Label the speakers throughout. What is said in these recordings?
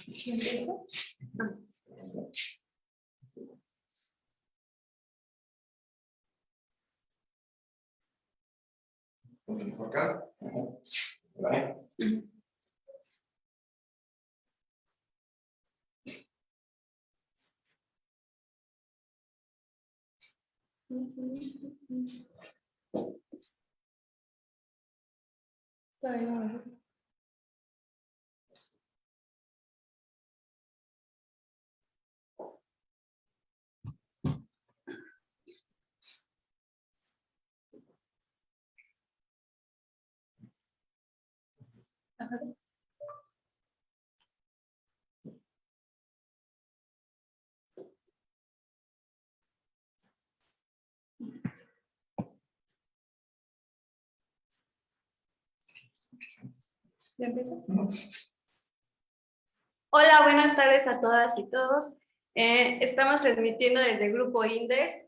Speaker 1: ¿Empiezo? Ah.
Speaker 2: Por acá. Vale.
Speaker 1: ¿Ya empiezo? Hola, buenas tardes a todas y todos. Estamos transmitiendo desde Grupo Index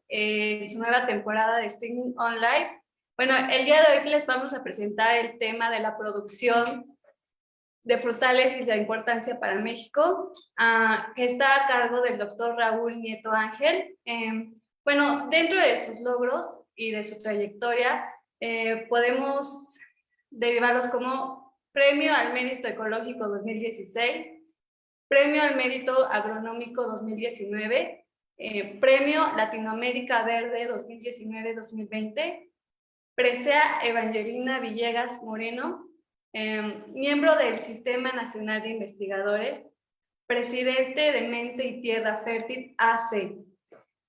Speaker 1: su nueva temporada de streaming online. Bueno, el día de hoy les vamos a presentar el tema de la producción de frutales y la importancia para México, que está a cargo del doctor Raúl Nieto Ángel. Bueno, dentro de sus logros y de su trayectoria, podemos derivarlos como Premio al Mérito Ecológico 2016, Premio al Mérito Agronómico 2019, Premio Latinoamérica Verde 2019-2020, Presea Evangelina Villegas Moreno, miembro del Sistema Nacional de Investigadores, presidente de Mente y Tierra Fértil AC.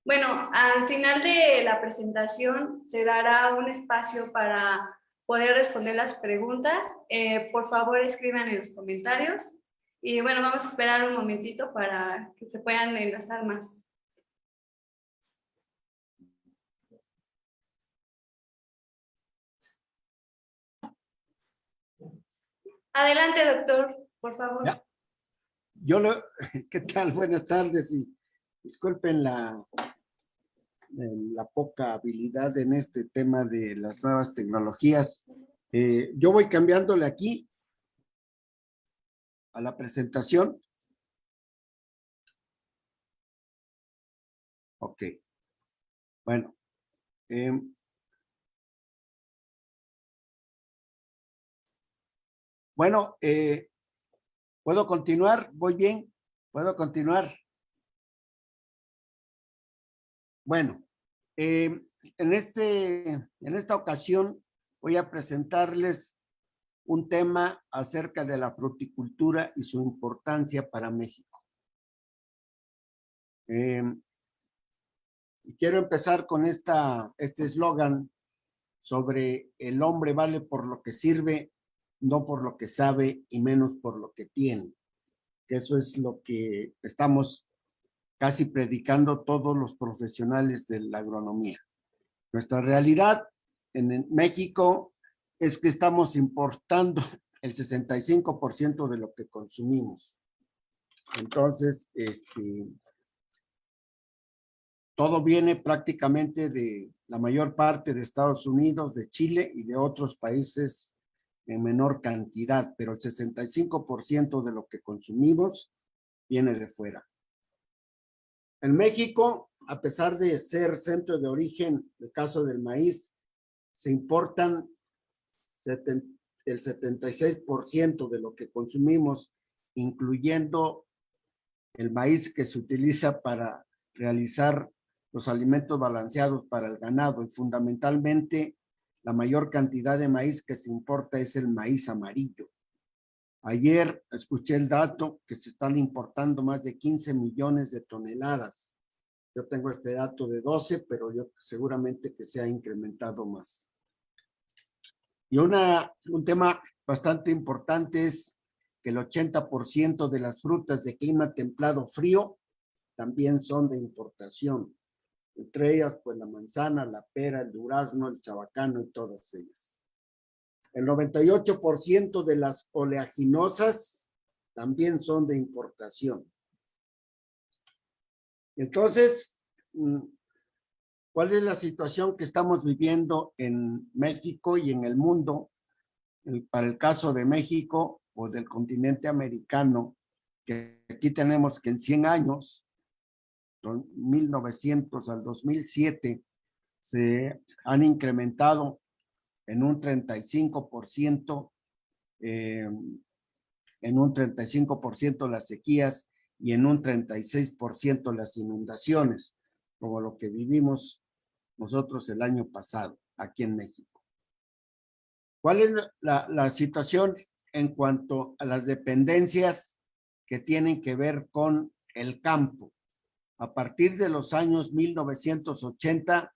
Speaker 1: Bueno, al final de la presentación se dará un espacio para poder responder las preguntas. Por favor, escriban en los comentarios. Y bueno, vamos a esperar un momentito para que se puedan enlazar más. Adelante, doctor, por favor.
Speaker 3: Ya. ¿Qué tal? Buenas tardes y disculpen la poca habilidad en este tema de las nuevas tecnologías. Yo voy cambiándole aquí a la presentación. Ok. Bueno. ¿Puedo continuar? ¿Voy bien? ¿Puedo continuar? Bueno, en esta ocasión voy a presentarles un tema acerca de la fruticultura y su importancia para México. Y quiero empezar con este eslogan sobre el hombre vale por lo que sirve, no por lo que sabe y menos por lo que tiene. Que eso es lo que estamos casi predicando todos los profesionales de la agronomía. Nuestra realidad en México es que estamos importando el 65% de lo que consumimos. Entonces, todo viene prácticamente de la mayor parte de Estados Unidos, de Chile y de otros países en menor cantidad, pero el 65% de lo que consumimos viene de fuera. En México, a pesar de ser centro de origen, el caso del maíz, se importan el 76% de lo que consumimos, incluyendo el maíz que se utiliza para realizar los alimentos balanceados para el ganado, y fundamentalmente la mayor cantidad de maíz que se importa es el maíz amarillo. Ayer escuché el dato que se están importando más de 15 millones de toneladas. Yo tengo este dato de 12, pero yo seguramente que se ha incrementado más. Y un tema bastante importante es que el 80% de las frutas de clima templado frío también son de importación. Entre ellas, pues la manzana, la pera, el durazno, el chabacano y todas ellas. El 98% de las oleaginosas también son de importación. Entonces, ¿cuál es la situación que estamos viviendo en México y en el mundo? Para el caso de México o del continente americano, que aquí tenemos que en 100 años, 1900 al 2007, se han incrementado en un 35%, en un 35% las sequías y en un 36% las inundaciones, como lo que vivimos nosotros el año pasado aquí en México. ¿Cuál es la situación en cuanto a las dependencias que tienen que ver con el campo? A partir de los años 1980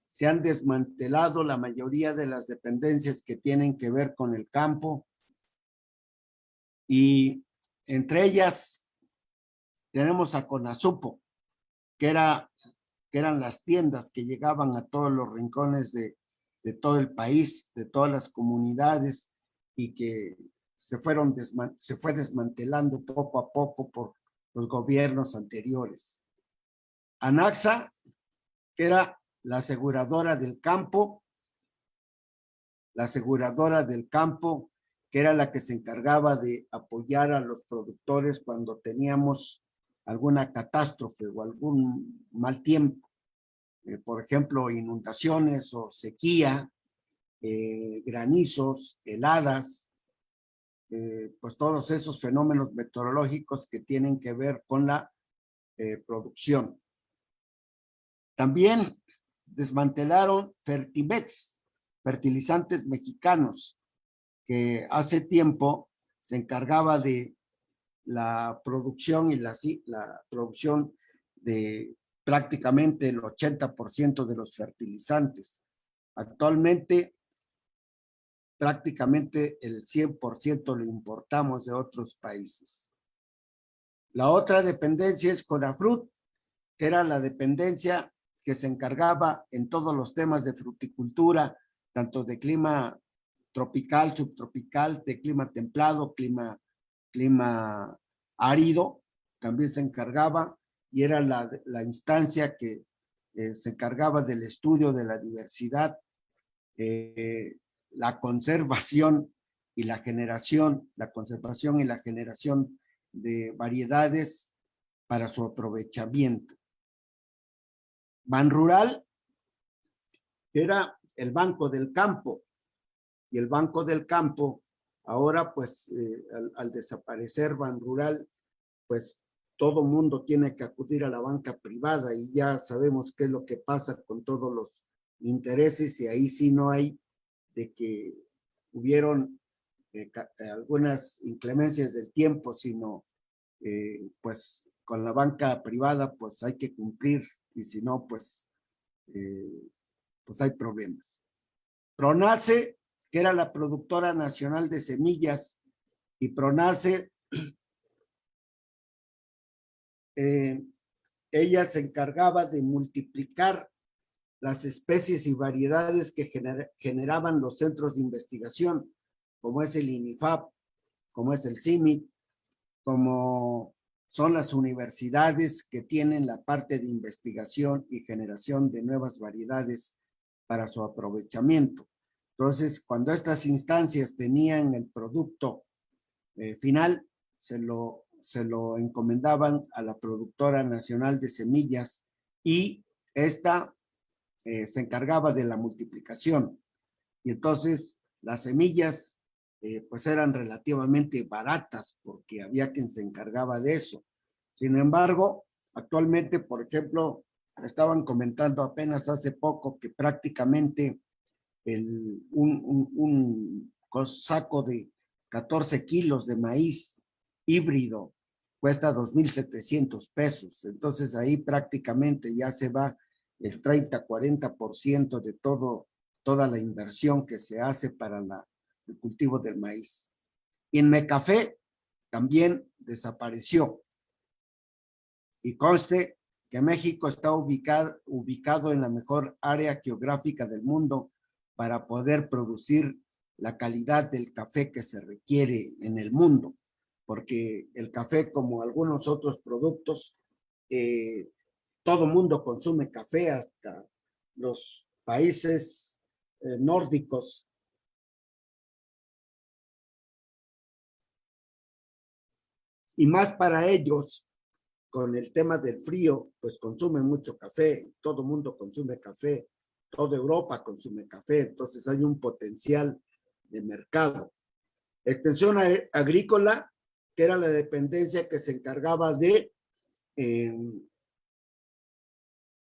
Speaker 3: se han desmantelado la mayoría de las dependencias que tienen que ver con el campo, y entre ellas tenemos a Conasupo, que eran las tiendas que llegaban a todos los rincones de todo el país, de todas las comunidades, y que se fue desmantelando poco a poco por los gobiernos anteriores. Anaxa, que era la aseguradora del campo, que era la que se encargaba de apoyar a los productores cuando teníamos alguna catástrofe o algún mal tiempo, por ejemplo, inundaciones o sequía, granizos, heladas, pues todos esos fenómenos meteorológicos que tienen que ver con la producción. También desmantelaron Fertimex, Fertilizantes Mexicanos, que hace tiempo se encargaba de la producción y la producción de prácticamente el 80% de los fertilizantes. Actualmente, prácticamente el 100% lo importamos de otros países. La otra dependencia es Conafrut, que era la dependencia que se encargaba en todos los temas de fruticultura, tanto de clima tropical, subtropical, de clima templado, clima árido, también se encargaba, y era la instancia que se encargaba del estudio de la diversidad, la conservación y la generación, de variedades para su aprovechamiento. Banrural, que era el Banco del Campo, y el Banco del Campo, ahora pues al desaparecer Banrural, pues todo mundo tiene que acudir a la banca privada, y ya sabemos qué es lo que pasa con todos los intereses, y ahí sí no hay de que hubieron algunas inclemencias del tiempo, sino pues con la banca privada pues hay que cumplir, y si no pues hay problemas. Pronace, que era la productora nacional de semillas, y Pronace, ella se encargaba de multiplicar las especies y variedades que generaban los centros de investigación, como es el INIFAP, como es el CIMIT, como son las universidades que tienen la parte de investigación y generación de nuevas variedades para su aprovechamiento. Entonces, cuando estas instancias tenían el producto final, se lo encomendaban a la productora nacional de semillas, y esta se encargaba de la multiplicación. Y entonces las semillas pues eran relativamente baratas, porque había quien se encargaba de eso. Sin embargo, actualmente, por ejemplo, estaban comentando apenas hace poco que prácticamente un saco de 14 kilos de maíz híbrido cuesta 2,700 pesos. Entonces ahí prácticamente ya se va el 30-40% de toda la inversión que se hace para el cultivo del maíz. Inmecafé también desapareció. Y conste que México está ubicado en la mejor área geográfica del mundo para poder producir la calidad del café que se requiere en el mundo, porque el café, como algunos otros productos, todo mundo consume café, hasta los países nórdicos. y más para ellos, con el tema del frío, pues consumen mucho café, todo el mundo consume café, toda Europa consume café, entonces hay un potencial de mercado. Extensión agrícola, que era la dependencia que se encargaba de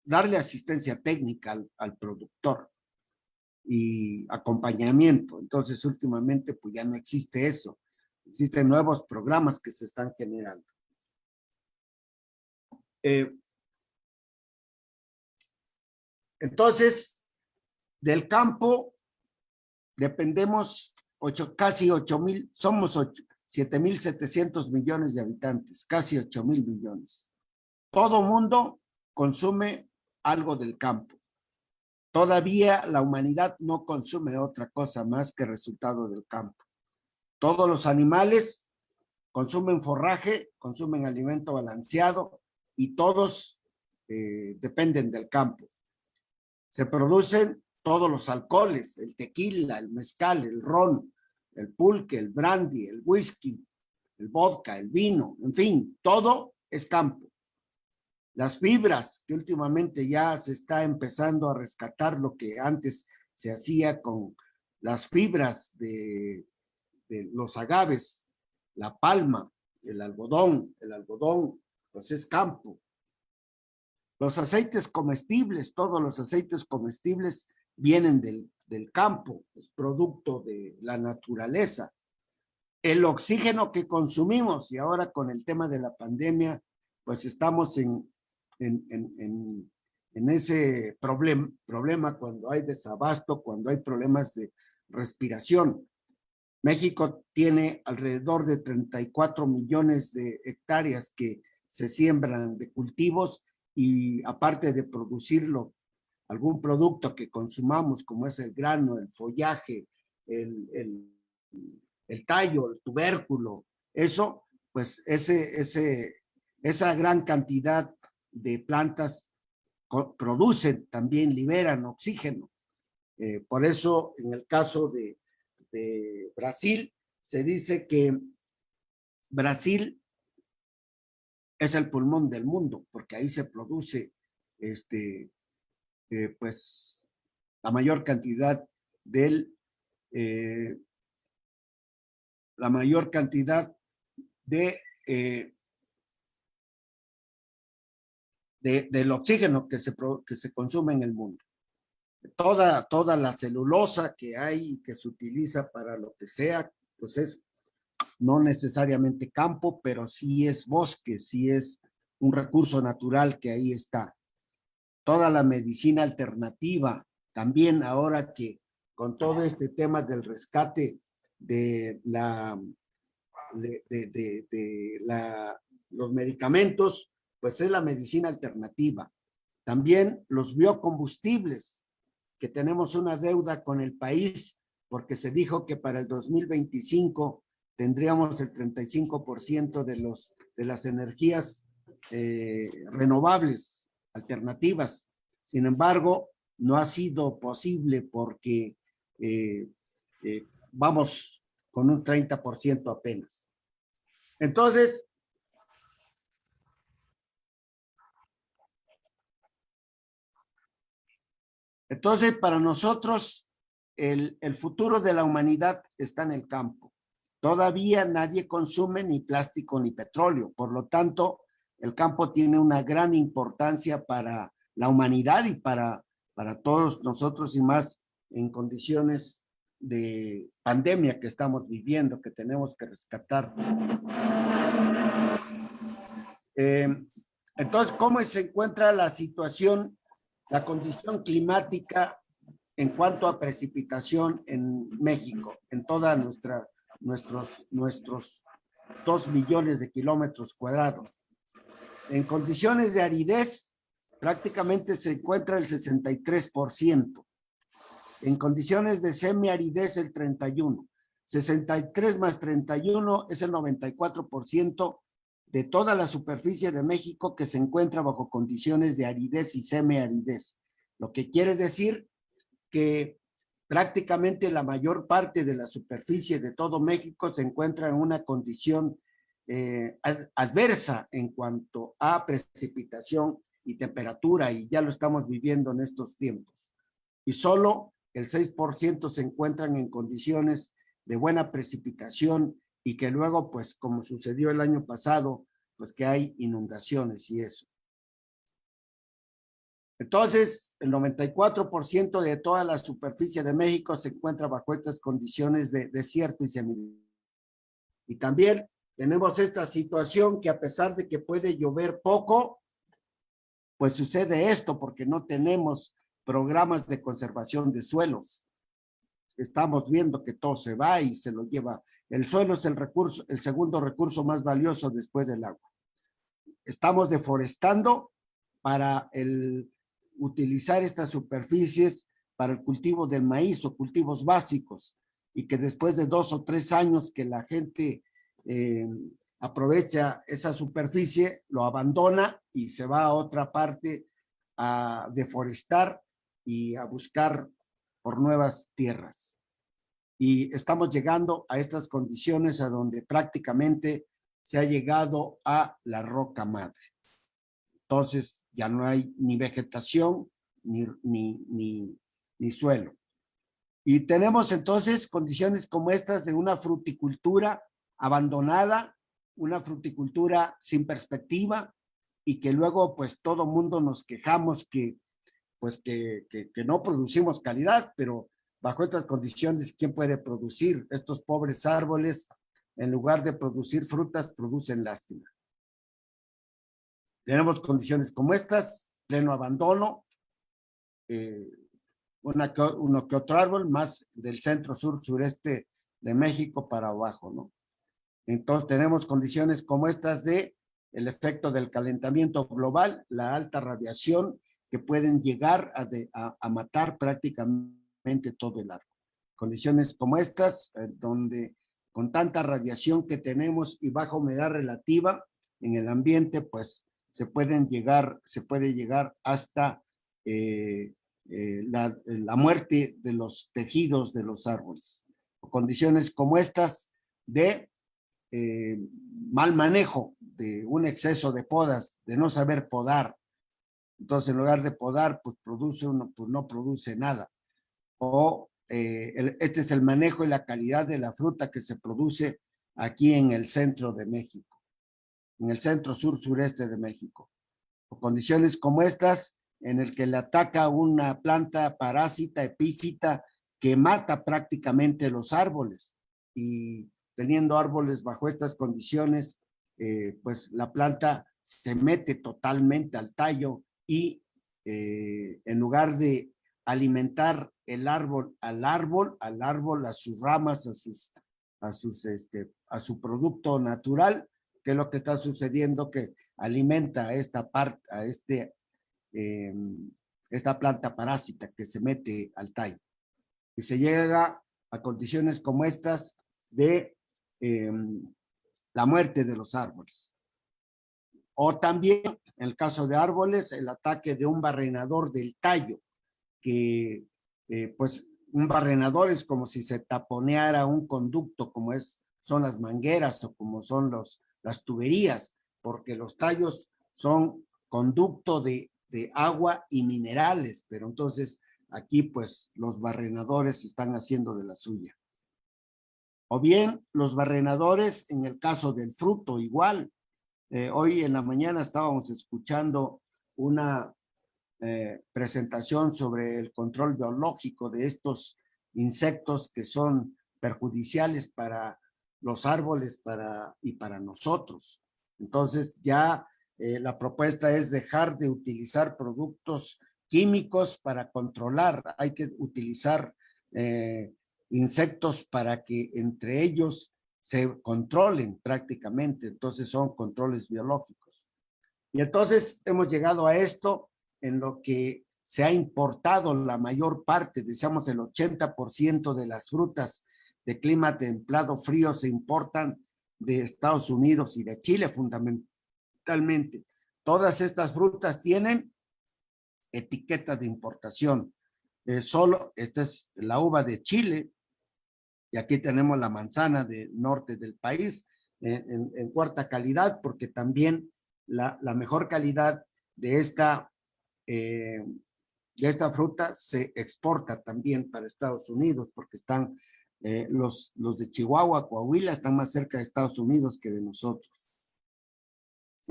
Speaker 3: darle asistencia técnica al productor y acompañamiento. Entonces, últimamente, pues ya no existe eso. Existen nuevos programas que se están generando. Entonces, del campo dependemos casi 8,000, somos 7,700 millones de habitantes, casi 8,000 millones. Todo mundo consume algo del campo. Todavía la humanidad no consume otra cosa más que resultado del campo. Todos los animales consumen forraje, consumen alimento balanceado y todos dependen del campo. Se producen todos los alcoholes, el tequila, el mezcal, el ron, el pulque, el brandy, el whisky, el vodka, el vino, en fin, todo es campo. Las fibras, que últimamente ya se está empezando a rescatar lo que antes se hacía con las fibras de los agaves, la palma, el algodón, pues es campo. Los aceites comestibles, todos los aceites comestibles vienen del campo, es producto de la naturaleza. El oxígeno que consumimos, y ahora con el tema de la pandemia, pues estamos en ese problema cuando hay desabasto, cuando hay problemas de respiración. México tiene alrededor de 34 millones de hectáreas que se siembran de cultivos y aparte de producirlo, algún producto que consumamos, como es el grano, el follaje, el tallo, el tubérculo, eso, pues esa gran cantidad de plantas producen, también liberan oxígeno. Por eso, en el caso de Brasil, se dice que Brasil es el pulmón del mundo, porque ahí se produce pues la mayor cantidad del oxígeno que se consume en el mundo. Toda la celulosa que hay y que se utiliza para lo que sea, pues es no necesariamente campo, pero sí es bosque, sí es un recurso natural que ahí está. Toda la medicina alternativa, también ahora que con todo este tema del rescate de los medicamentos, pues es la medicina alternativa. También los biocombustibles, que tenemos una deuda con el país, porque se dijo que para el 2025 tendríamos el 35% de las energías renovables, alternativas. Sin embargo, no ha sido posible porque vamos con un 30% apenas. Entonces, para nosotros, el futuro de la humanidad está en el campo. Todavía nadie consume ni plástico ni petróleo. Por lo tanto, el campo tiene una gran importancia para la humanidad y para todos nosotros, y más en condiciones de pandemia que estamos viviendo, que tenemos que rescatar. Entonces, ¿cómo se encuentra la situación, la condición climática en cuanto a precipitación en México, en toda nuestros 2 millones de kilómetros cuadrados? En condiciones de aridez, prácticamente se encuentra el 63%. En condiciones de semiaridez, el 31%. 63 más 31 es el 94% de toda la superficie de México que se encuentra bajo condiciones de aridez y semiaridez. Lo que quiere decir que prácticamente la mayor parte de la superficie de todo México se encuentra en una condición adversa en cuanto a precipitación y temperatura, y ya lo estamos viviendo en estos tiempos. Y solo el 6% se encuentran en condiciones de buena precipitación y que luego, pues como sucedió el año pasado, pues que hay inundaciones y eso. Entonces, el 94% de toda la superficie de México se encuentra bajo estas condiciones de desierto y semidesierto. Y también tenemos esta situación que a pesar de que puede llover poco, pues sucede esto porque no tenemos programas de conservación de suelos. Estamos viendo que todo se va y se lo lleva. El suelo es el recurso, el segundo recurso más valioso después del agua. Estamos deforestando para utilizar estas superficies para el cultivo del maíz o cultivos básicos, y que después de 2 o 3 años que la gente aprovecha esa superficie, lo abandona y se va a otra parte a deforestar y a buscar por nuevas tierras. Y estamos llegando a estas condiciones a donde prácticamente se ha llegado a la roca madre. Entonces ya no hay ni vegetación ni suelo. Y tenemos entonces condiciones como estas de una fruticultura abandonada, una fruticultura sin perspectiva, y que luego pues todo mundo nos quejamos que no producimos calidad, pero bajo estas condiciones, ¿quién puede producir? Estos pobres árboles, en lugar de producir frutas, producen lástima. Tenemos condiciones como estas, pleno abandono, uno que otro árbol, más del centro, sur, sureste de México para abajo, ¿no? Entonces tenemos condiciones como estas de el efecto del calentamiento global, la alta radiación que pueden llegar a matar prácticamente todo el árbol. Condiciones como estas, donde con tanta radiación que tenemos y baja humedad relativa en el ambiente, pues se puede llegar hasta la muerte de los tejidos de los árboles. Condiciones como estas de mal manejo, de un exceso de podas, de no saber podar. Entonces, en lugar de podar, pues no produce nada. O este es el manejo y la calidad de la fruta que se produce aquí en el centro de México, en el centro sur sureste de México. O condiciones como estas, en el que le ataca una planta parásita epífita que mata prácticamente los árboles, y teniendo árboles bajo estas condiciones, pues la planta se mete totalmente al tallo y en lugar de alimentar el árbol, a sus ramas, a su producto natural, que es lo que está sucediendo, que alimenta a esta planta parásita que se mete al tallo. Y se llega a condiciones como estas de la muerte de los árboles. O también, en el caso de árboles, el ataque de un barrenador del tallo, que pues un barrenador es como si se taponeara un conducto, como son las mangueras o como son las tuberías, porque los tallos son conducto de agua y minerales, pero entonces aquí pues los barrenadores están haciendo de la suya. O bien los barrenadores en el caso del fruto igual. Hoy en la mañana estábamos escuchando una presentación sobre el control biológico de estos insectos que son perjudiciales para los árboles y para nosotros. Entonces ya la propuesta es dejar de utilizar productos químicos para controlar. Hay que utilizar insectos para que entre ellos se controlen prácticamente. Entonces son controles biológicos. Y entonces hemos llegado a esto en lo que se ha importado la mayor parte, decíamos el 80% de las frutas de clima templado frío se importan de Estados Unidos y de Chile fundamentalmente. Todas estas frutas tienen etiqueta de importación. Esta es la uva de Chile, y aquí tenemos la manzana del norte del país. en cuarta calidad, porque también la mejor calidad de esta fruta se exporta también para Estados Unidos, porque están los de Chihuahua, Coahuila, están más cerca de Estados Unidos que de nosotros.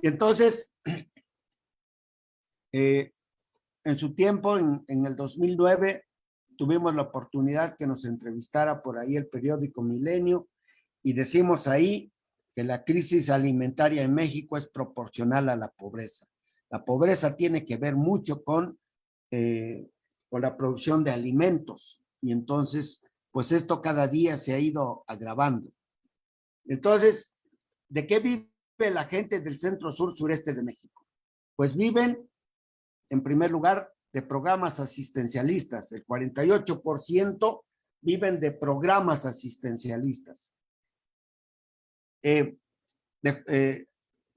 Speaker 3: Y entonces, en su tiempo, en el 2009, tuvimos la oportunidad que nos entrevistara por ahí el periódico Milenio, y decimos ahí que la crisis alimentaria en México es proporcional a la pobreza. La pobreza tiene que ver mucho con la producción de alimentos, y entonces, pues esto cada día se ha ido agravando. Entonces, ¿de qué vive la gente del centro sur sureste de México? Pues viven, en primer lugar, de programas asistencialistas. El 48% viven de programas asistencialistas,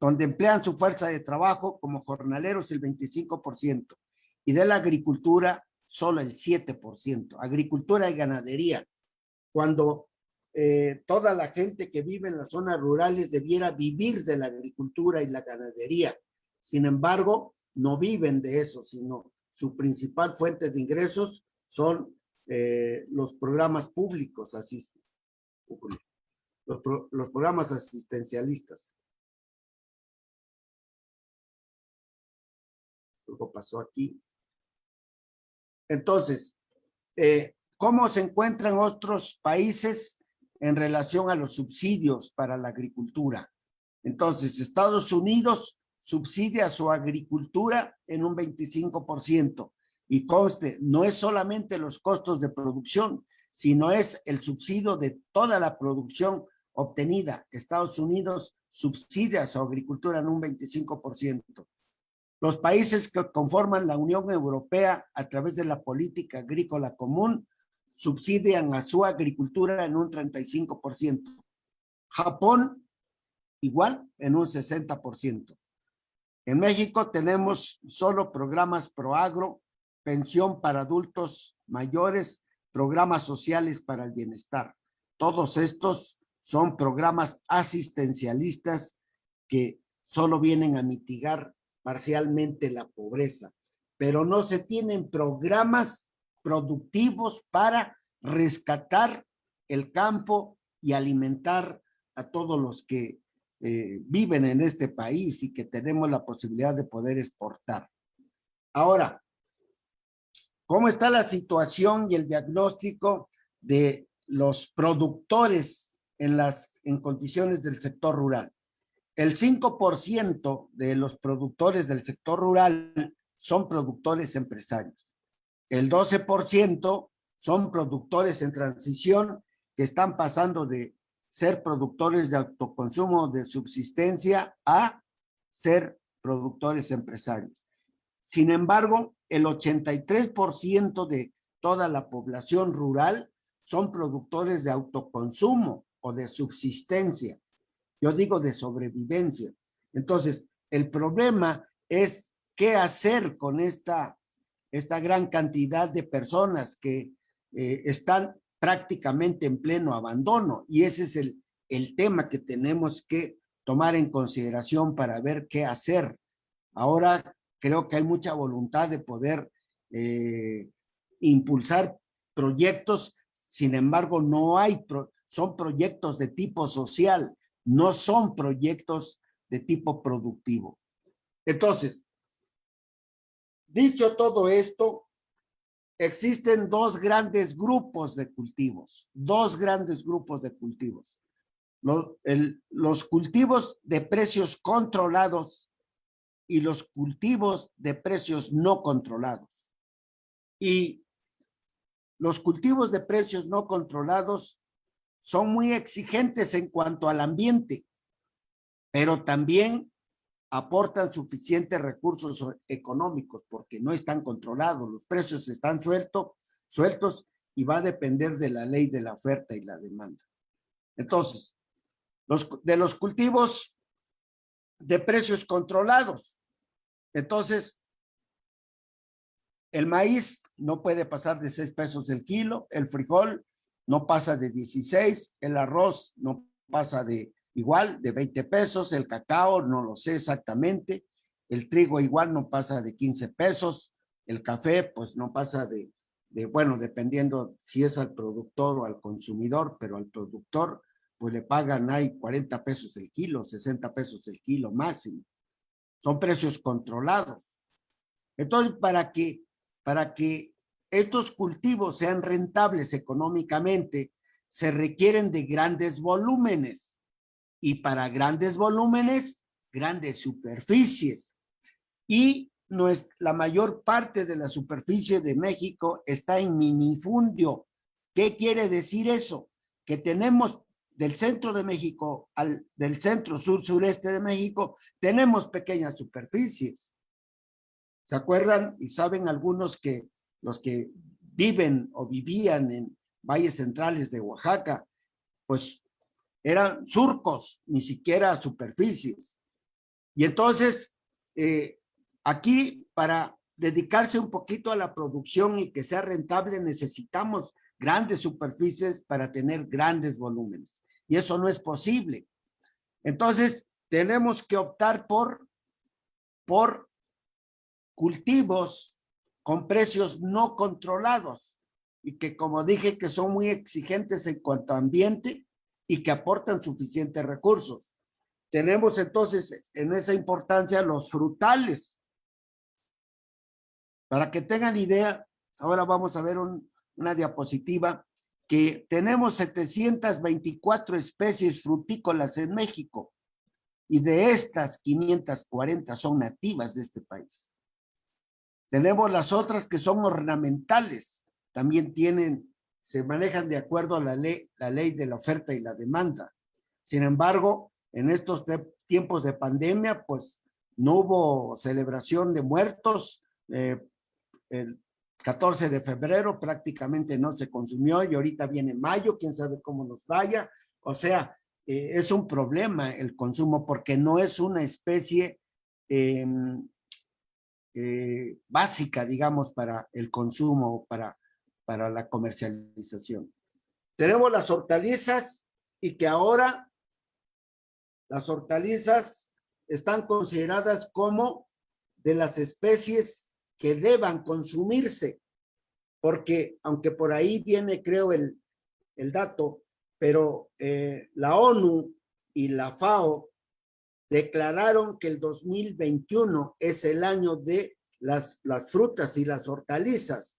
Speaker 3: donde emplean su fuerza de trabajo como jornaleros el 25%, y de la agricultura solo el 7%, agricultura y ganadería, cuando toda la gente que vive en las zonas rurales debiera vivir de la agricultura y la ganadería. Sin embargo, no viven de eso, sino su principal fuente de ingresos son los programas públicos, los programas asistencialistas. Algo pasó aquí. Entonces, ¿cómo se encuentran otros países en relación a los subsidios para la agricultura? Entonces, Estados Unidos subsidia su agricultura en un 25%. Y conste, no es solamente los costos de producción, sino es el subsidio de toda la producción obtenida. Estados Unidos subsidia su agricultura en un 25%. Los países que conforman la Unión Europea a través de la política agrícola común subsidian a su agricultura en un 35%. Japón, igual, en un 60%. En México tenemos solo programas Proagro, pensión para adultos mayores, programas sociales para el bienestar. Todos estos son programas asistencialistas que solo vienen a mitigar parcialmente la pobreza, pero no se tienen programas productivos para rescatar el campo y alimentar a todos los que viven en este país y que tenemos la posibilidad de poder exportar. Ahora, ¿cómo está la situación y el diagnóstico de los productores en condiciones del sector rural? El 5% de los productores del sector rural son productores empresarios. El 12% son productores en transición que están pasando de ser productores de autoconsumo de subsistencia a ser productores empresarios. Sin embargo, el 83% de toda la población rural son productores de autoconsumo o de subsistencia. Yo digo de sobrevivencia. Entonces, el problema es qué hacer con esta gran cantidad de personas que están prácticamente en pleno abandono, y ese es el tema que tenemos que tomar en consideración para ver qué hacer. Ahora creo que hay mucha voluntad de poder impulsar proyectos, sin embargo no hay, son proyectos de tipo social, no son proyectos de tipo productivo. Entonces, dicho todo esto, existen dos grandes grupos de cultivos, los cultivos de precios controlados y los cultivos de precios no controlados. Y los cultivos de precios no controlados son muy exigentes en cuanto al ambiente, pero también aportan suficientes recursos económicos porque no están controlados, los precios están sueltos y va a depender de la ley de la oferta y la demanda. Entonces, de los cultivos de precios controlados, entonces, el maíz no puede pasar de 6 pesos el kilo, el frijol no pasa de 16, el arroz no pasa de igual de 20 pesos, el cacao no lo sé exactamente, el trigo igual no pasa de 15 pesos, el café pues no pasa bueno, dependiendo si es al productor o al consumidor, pero al productor pues le pagan ahí 40 pesos el kilo, 60 pesos el kilo máximo. Son precios controlados. Entonces, para que estos cultivos sean rentables económicamente, se requieren de grandes volúmenes. Y para grandes volúmenes, grandes superficies. Y la mayor parte de la superficie de México está en minifundio. ¿Qué quiere decir eso? Que tenemos del centro de México del centro sur-sureste de México, tenemos pequeñas superficies. ¿Se acuerdan? Y saben algunos que los que viven o vivían en valles centrales de Oaxaca, pues eran surcos, ni siquiera superficies. Y entonces, aquí para dedicarse un poquito a la producción y que sea rentable, necesitamos grandes superficies para tener grandes volúmenes. Y eso no es posible. Entonces, tenemos que optar por cultivos con precios no controlados y que, como dije, que son muy exigentes en cuanto a ambiente y que aportan suficientes recursos. Tenemos entonces en esa importancia los frutales. Para que tengan idea, ahora vamos a ver una diapositiva que tenemos 724 especies frutícolas en México y de estas 540 son nativas de este país. Tenemos las otras que son ornamentales, también se manejan de acuerdo a la ley de la oferta y la demanda. Sin embargo, en estos tiempos de pandemia, pues no hubo celebración de muertos. El 14 de febrero prácticamente no se consumió y ahorita viene mayo, quién sabe cómo nos vaya. O sea, es un problema el consumo porque no es una especie básica, digamos, para el consumo, para la comercialización. Tenemos las hortalizas y que ahora las hortalizas están consideradas como de las especies que deban consumirse, porque aunque por ahí viene, creo, el dato, pero la ONU y la FAO declararon que el 2021 es el año de las frutas y las hortalizas,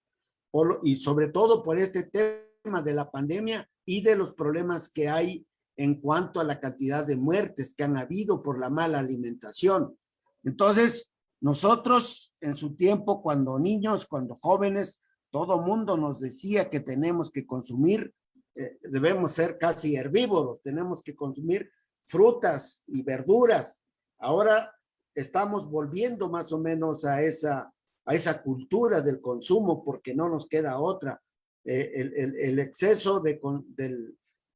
Speaker 3: y sobre todo por este tema de la pandemia y de los problemas que hay en cuanto a la cantidad de muertes que han habido por la mala alimentación. Entonces, nosotros en su tiempo, cuando niños, cuando jóvenes, todo mundo nos decía que tenemos que consumir, debemos ser casi herbívoros, tenemos que consumir frutas y verduras. Ahora estamos volviendo más o menos a esa cultura del consumo porque no nos queda otra. El exceso de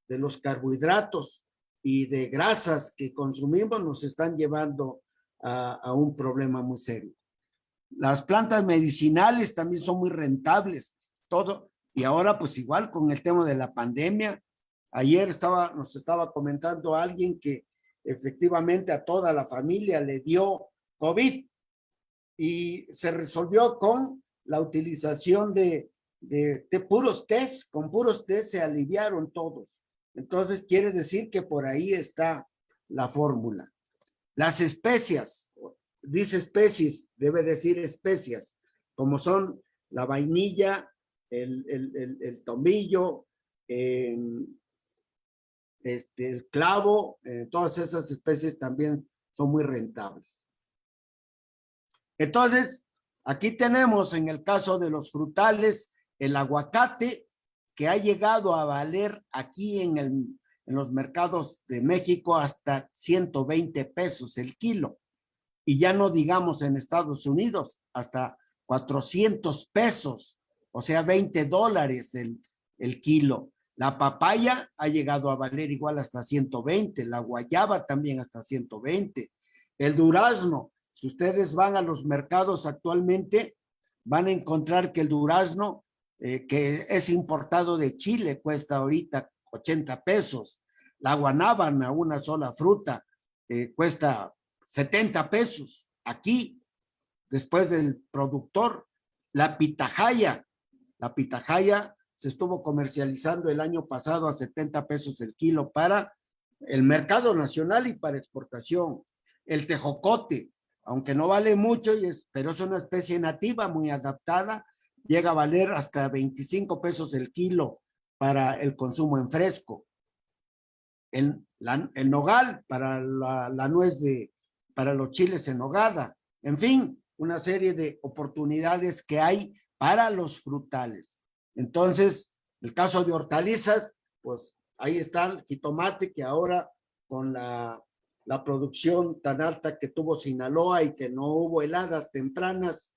Speaker 3: los carbohidratos y de grasas que consumimos nos están llevando a un problema muy serio. Las plantas medicinales también son muy rentables, todo, y ahora pues igual con el tema de la pandemia. Ayer nos estaba comentando alguien que efectivamente a toda la familia le dio COVID y se resolvió con la utilización de puros test. Con puros test se aliviaron todos. Entonces quiere decir que por ahí está la fórmula. Las especias, dice especies, debe decir especias, como son la vainilla, el tomillo, el clavo, todas esas especies también son muy rentables. Entonces, aquí tenemos en el caso de los frutales, el aguacate que ha llegado a valer aquí en los mercados de México hasta 120 pesos el kilo. Y ya no digamos en Estados Unidos, hasta 400 pesos, o sea, $20 el kilo. La papaya ha llegado a valer igual hasta 120, la guayaba también hasta 120. El durazno, si ustedes van a los mercados actualmente, van a encontrar que el durazno, que es importado de Chile, cuesta ahorita 80 pesos. La guanábana, una sola fruta, cuesta 70 pesos aquí, después del productor. La pitahaya se estuvo comercializando el año pasado a 70 pesos el kilo para el mercado nacional y para exportación. El tejocote, aunque no vale mucho, pero es una especie nativa muy adaptada, llega a valer hasta 25 pesos el kilo para el consumo en fresco. El nogal para la nuez para los chiles en nogada. En fin, una serie de oportunidades que hay para los frutales. Entonces, el caso de hortalizas, pues ahí está el jitomate que ahora con la producción tan alta que tuvo Sinaloa y que no hubo heladas tempranas,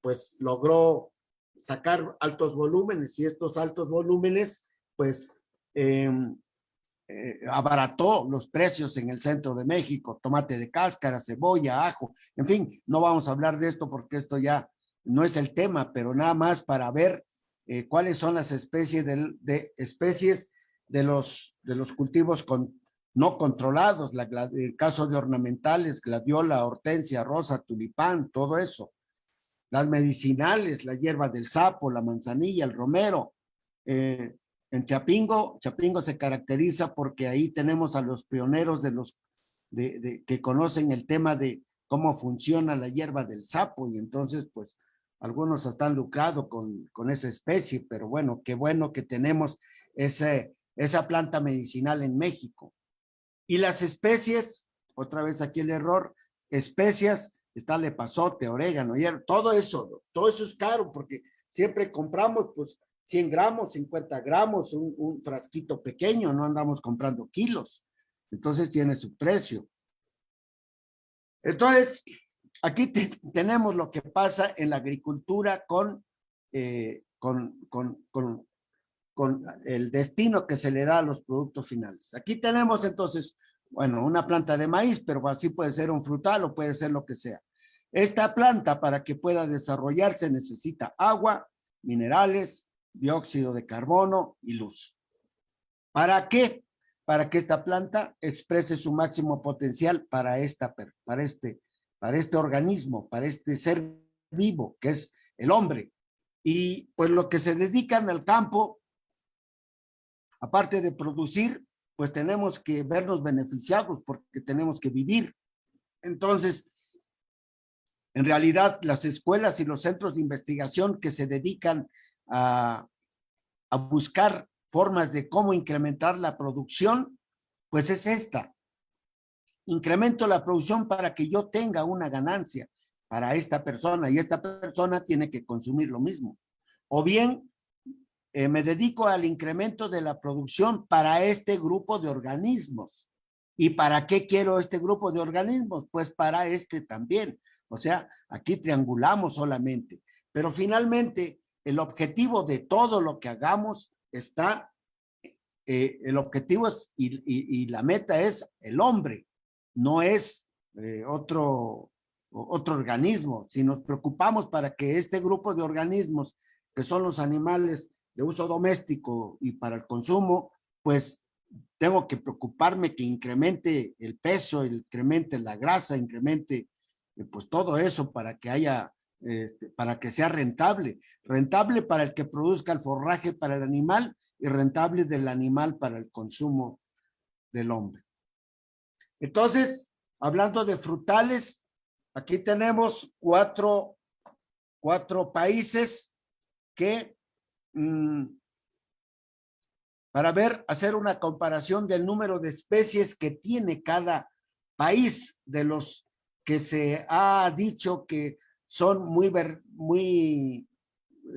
Speaker 3: pues logró sacar altos volúmenes y estos altos volúmenes, pues abarató los precios en el centro de México, tomate de cáscara, cebolla, ajo, en fin, no vamos a hablar de esto porque esto ya no es el tema, pero nada más para ver cuáles son las especies de los cultivos no controlados, el caso de ornamentales, gladiola, hortensia, rosa, tulipán, todo eso. Las medicinales, la hierba del sapo, la manzanilla, el romero. En Chapingo se caracteriza porque ahí tenemos a los pioneros que conocen el tema de cómo funciona la hierba del sapo y entonces pues algunos están lucrados con esa especie, pero bueno, qué bueno que tenemos esa planta medicinal en México. Y las especies, otra vez aquí el error, especias, está lepazote, orégano, hierro, todo eso es caro porque siempre compramos pues 100 gramos, 50 gramos, un frasquito pequeño, no andamos comprando kilos. Entonces tiene su precio. Entonces, aquí tenemos lo que pasa en la agricultura con el destino que se le da a los productos finales. Aquí tenemos entonces, bueno, una planta de maíz, pero así puede ser un frutal o puede ser lo que sea. Esta planta, para que pueda desarrollarse, necesita agua, minerales, dióxido de carbono y luz. ¿Para qué? Para que esta planta exprese su máximo potencial para este organismo, para este ser vivo, que es el hombre. Y pues lo que se dedican al campo, aparte de producir, pues tenemos que vernos beneficiados porque tenemos que vivir. Entonces, en realidad, las escuelas y los centros de investigación que se dedican a buscar formas de cómo incrementar la producción, pues es esta. Incremento la producción para que yo tenga una ganancia para esta persona y esta persona tiene que consumir lo mismo. O bien, me dedico al incremento de la producción para este grupo de organismos. ¿Y para qué quiero este grupo de organismos? Pues para este también. O sea, aquí triangulamos solamente. Pero finalmente, el objetivo de todo lo que hagamos está, el objetivo es, y la meta es el hombre, no es otro organismo. Si nos preocupamos para que este grupo de organismos, que son los animales de uso doméstico y para el consumo, pues tengo que preocuparme que incremente el peso, incremente la grasa, incremente pues todo eso para que haya, para que sea rentable para el que produzca el forraje para el animal y rentable del animal para el consumo del hombre. Entonces, hablando de frutales, aquí tenemos cuatro países que para hacer una comparación del número de especies que tiene cada país, de los que se ha dicho que son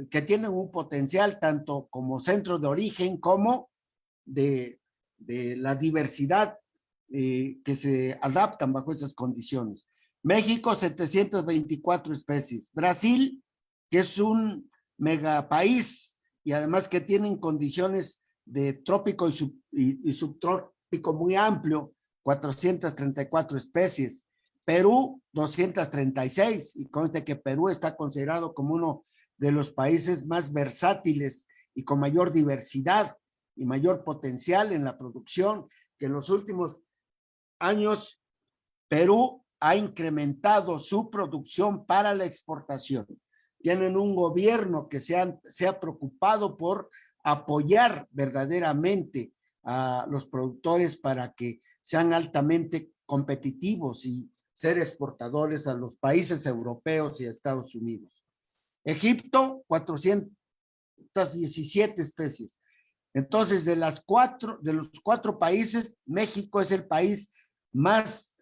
Speaker 3: que tienen un potencial tanto como centro de origen como de la diversidad que se adaptan bajo esas condiciones. México, 724 especies. Brasil, que es un megapaís y además que tienen condiciones de trópico y subtrópico muy amplio, 434 especies. Perú, 236, y conste que Perú está considerado como uno de los países más versátiles y con mayor diversidad y mayor potencial en la producción, que en los últimos años Perú ha incrementado su producción para la exportación. Tienen un gobierno que se ha preocupado por apoyar verdaderamente a los productores para que sean altamente competitivos y ser exportadores a los países europeos y a Estados Unidos. Egipto, 417 especies. Entonces, de los cuatro países, México es el país más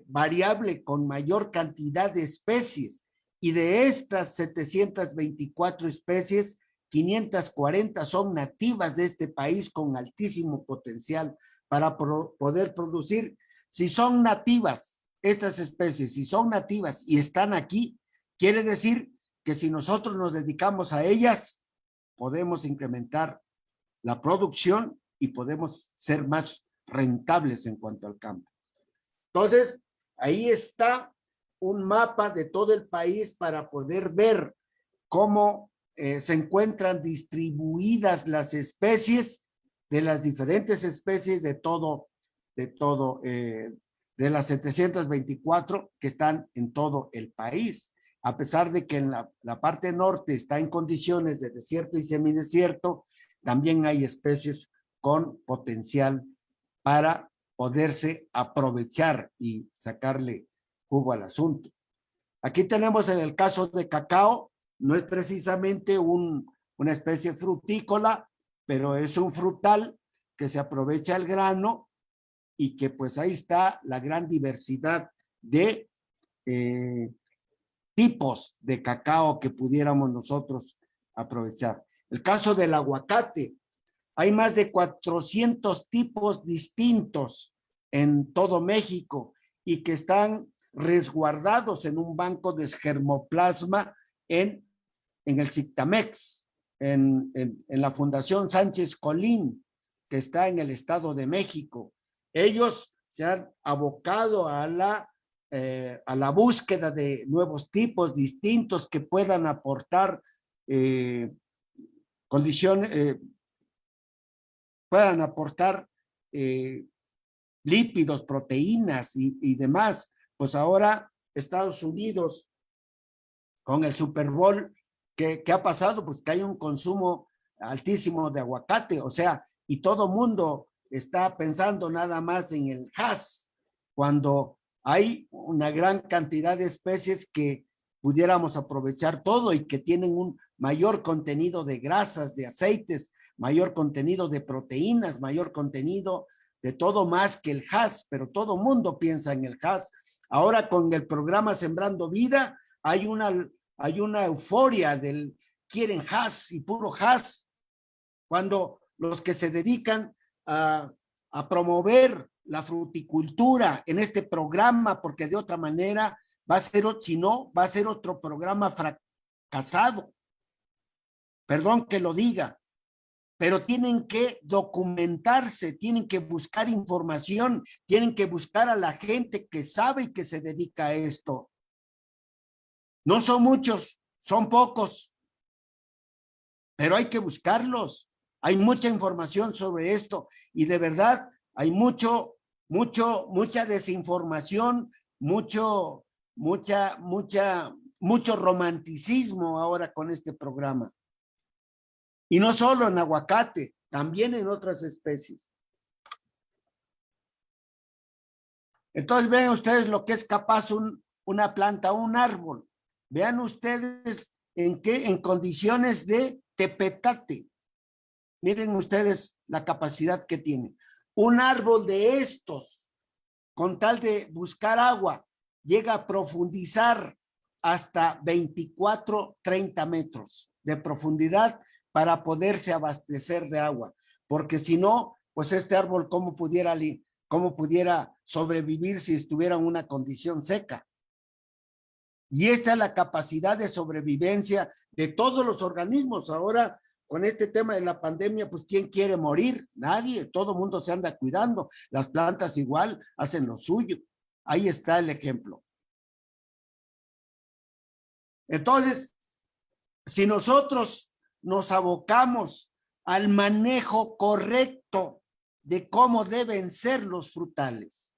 Speaker 3: variable con mayor cantidad de especies. Y de estas 724 especies, 540 son nativas de este país con altísimo potencial para poder producir. Si son nativas estas especies, si son nativas y están aquí, quiere decir que si nosotros nos dedicamos a ellas, podemos incrementar la producción y podemos ser más rentables en cuanto al campo. Entonces, ahí está un mapa de todo el país para poder ver cómo se encuentran distribuidas las especies, de las diferentes especies de las 724 que están en todo el país. A pesar de que en la parte norte está en condiciones de desierto y semidesierto, también hay especies con potencial para poderse aprovechar y sacarle jugo al asunto. Aquí tenemos en el caso de cacao, no es precisamente una especie frutícola, pero es un frutal que se aprovecha el grano y que pues ahí está la gran diversidad de tipos de cacao que pudiéramos nosotros aprovechar. El caso del aguacate, hay más de 400 tipos distintos en todo México y que están resguardados en un banco de germoplasma en el CICTAMEX, en la Fundación Sánchez Colín, que está en el Estado de México. Ellos se han abocado a la búsqueda de nuevos tipos distintos que puedan aportar condiciones, puedan aportar lípidos, proteínas y demás. Pues ahora Estados Unidos, con el Super Bowl, ¿qué ha pasado? Pues que hay un consumo altísimo de aguacate, o sea, y todo mundo está pensando nada más en el hass, cuando hay una gran cantidad de especies que pudiéramos aprovechar todo y que tienen un mayor contenido de grasas, de aceites, mayor contenido de proteínas, mayor contenido de todo más que el hass, pero todo mundo piensa en el hass. Ahora con el programa Sembrando Vida hay una euforia del quieren hass y puro hass, cuando los que se dedican a promover la fruticultura en este programa, porque de otra manera va a ser, si no, va a ser otro programa fracasado. Perdón que lo diga, pero tienen que documentarse, tienen que buscar información, tienen que buscar a la gente que sabe y que se dedica a esto. No son muchos, son pocos, pero hay que buscarlos. Hay mucha información sobre esto y de verdad hay mucha desinformación, mucho romanticismo ahora con este programa. Y no solo en aguacate, también en otras especies. Entonces vean ustedes lo que es capaz una planta, un árbol. Vean ustedes en condiciones de tepetate. Miren ustedes la capacidad que tiene. Un árbol de estos, con tal de buscar agua, llega a profundizar hasta 24, 30 metros de profundidad para poderse abastecer de agua. Porque si no, pues este árbol, ¿cómo pudiera sobrevivir si estuviera en una condición seca? Y esta es la capacidad de sobrevivencia de todos los organismos. Ahora, con este tema de la pandemia, pues ¿quién quiere morir? Nadie, todo el mundo se anda cuidando. Las plantas igual hacen lo suyo. Ahí está el ejemplo. Entonces, si nosotros nos abocamos al manejo correcto de cómo deben ser los frutales.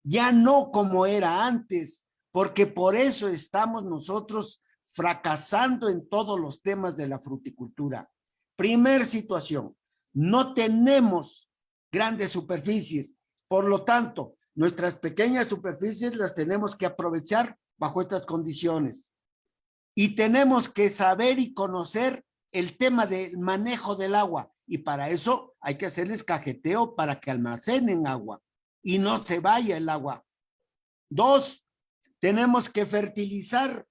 Speaker 3: Ya no como era antes, porque por eso estamos nosotros fracasando en todos los temas de la fruticultura. Primer situación, no tenemos grandes superficies, por lo tanto, nuestras pequeñas superficies las tenemos que aprovechar bajo estas condiciones. Y tenemos que saber y conocer el tema del manejo del agua, y para eso hay que hacerles cajeteo para que almacenen agua y no se vaya el agua. 2, tenemos que fertilizar,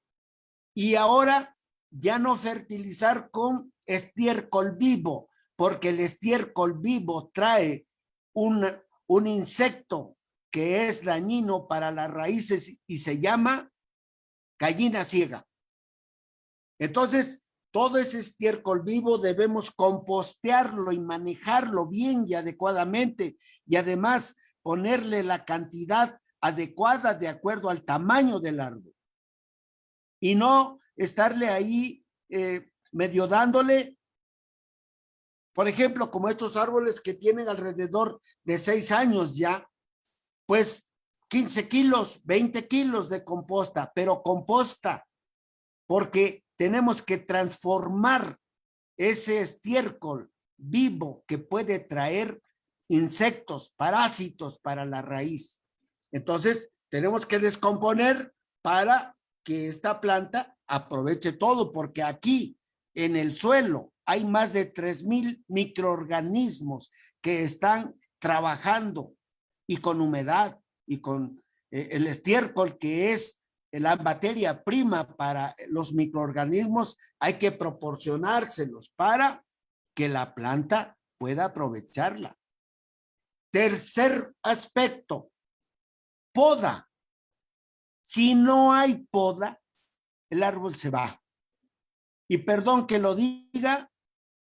Speaker 3: y ahora ya no fertilizar con estiércol vivo, porque el estiércol vivo trae un insecto que es dañino para las raíces y se llama gallina ciega. Entonces, todo ese estiércol vivo debemos compostearlo y manejarlo bien y adecuadamente, y además ponerle la cantidad adecuada de acuerdo al tamaño del árbol. Y no estarle ahí medio dándole, por ejemplo, como estos árboles que tienen alrededor de 6 años ya, pues 15 kilos, 20 kilos de composta, pero composta, porque tenemos que transformar ese estiércol vivo que puede traer insectos, parásitos para la raíz. Entonces, tenemos que descomponer para que esta planta aproveche todo, porque aquí en el suelo hay más de 3,000 microorganismos que están trabajando, y con humedad y con el estiércol, que es la materia prima para los microorganismos, hay que proporcionárselos para que la planta pueda aprovecharla. Tercer aspecto, poda. Si no hay poda, el árbol se va. Y perdón que lo diga,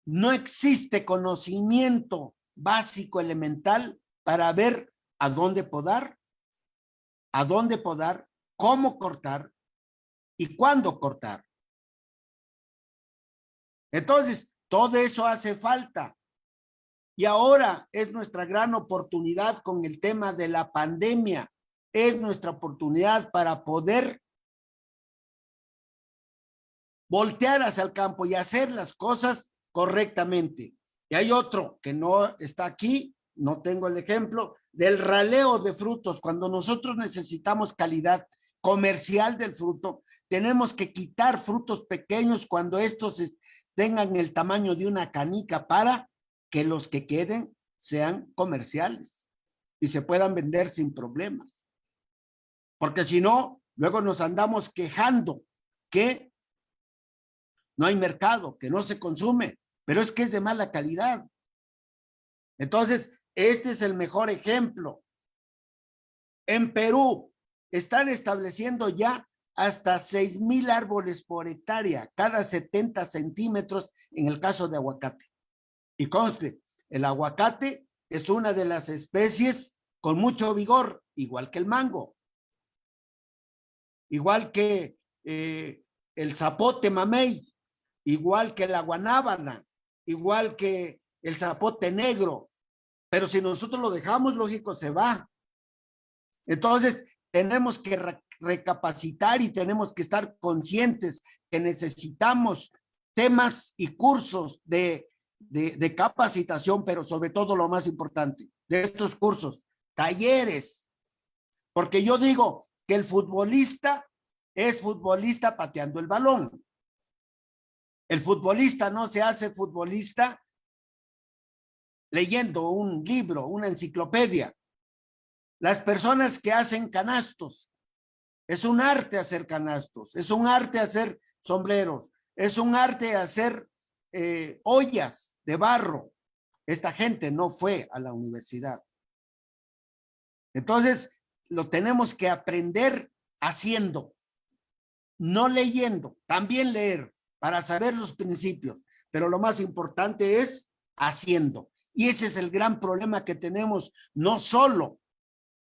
Speaker 3: no existe conocimiento básico elemental para ver a dónde podar, cómo cortar y cuándo cortar. Entonces, todo eso hace falta. Y ahora es nuestra gran oportunidad con el tema de la pandemia. Es nuestra oportunidad para poder voltear hacia el campo y hacer las cosas correctamente. Y hay otro que no está aquí, no tengo el ejemplo, del raleo de frutos. Cuando nosotros necesitamos calidad comercial del fruto, tenemos que quitar frutos pequeños cuando estos tengan el tamaño de una canica para que los que queden sean comerciales y se puedan vender sin problemas. Porque si no, luego nos andamos quejando que no hay mercado, que no se consume, pero es que es de mala calidad. Entonces, este es el mejor ejemplo. En Perú están estableciendo ya hasta 6,000 árboles por hectárea, cada 70 centímetros en el caso de aguacate. Y conste, el aguacate es una de las especies con mucho vigor, igual que el mango, igual que el zapote mamey, igual que la guanábana, igual que el zapote negro. Pero si nosotros lo dejamos, lógico, se va. Entonces, tenemos que recapacitar y tenemos que estar conscientes que necesitamos temas y cursos de capacitación, pero sobre todo lo más importante, de estos cursos, talleres. Porque yo digo que el futbolista es futbolista pateando el balón. El futbolista no se hace futbolista leyendo un libro, una enciclopedia. Las personas que hacen canastos, es un arte hacer canastos, es un arte hacer sombreros, es un arte hacer ollas de barro. Esta gente no fue a la universidad. Entonces, lo tenemos que aprender haciendo, no leyendo, también leer para saber los principios, pero lo más importante es haciendo. Y ese es el gran problema que tenemos, no solo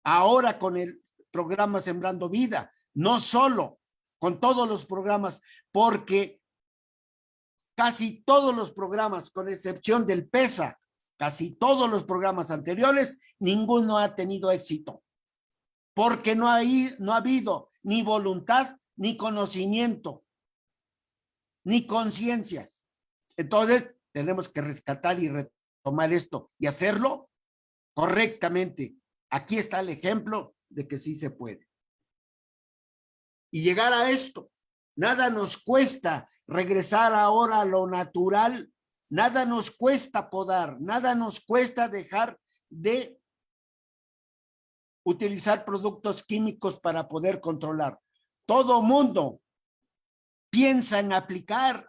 Speaker 3: ahora con el programa Sembrando Vida, no solo con todos los programas, porque casi todos los programas, con excepción del PESA, casi todos los programas anteriores, ninguno ha tenido éxito, porque no ha habido ni voluntad, ni conocimiento, ni conciencias. Entonces, tenemos que rescatar y retomar esto y hacerlo correctamente. Aquí está el ejemplo de que sí se puede. Y llegar a esto, nada nos cuesta regresar ahora a lo natural, nada nos cuesta podar, nada nos cuesta dejar de utilizar productos químicos para poder controlar. Todo mundo piensa en aplicar.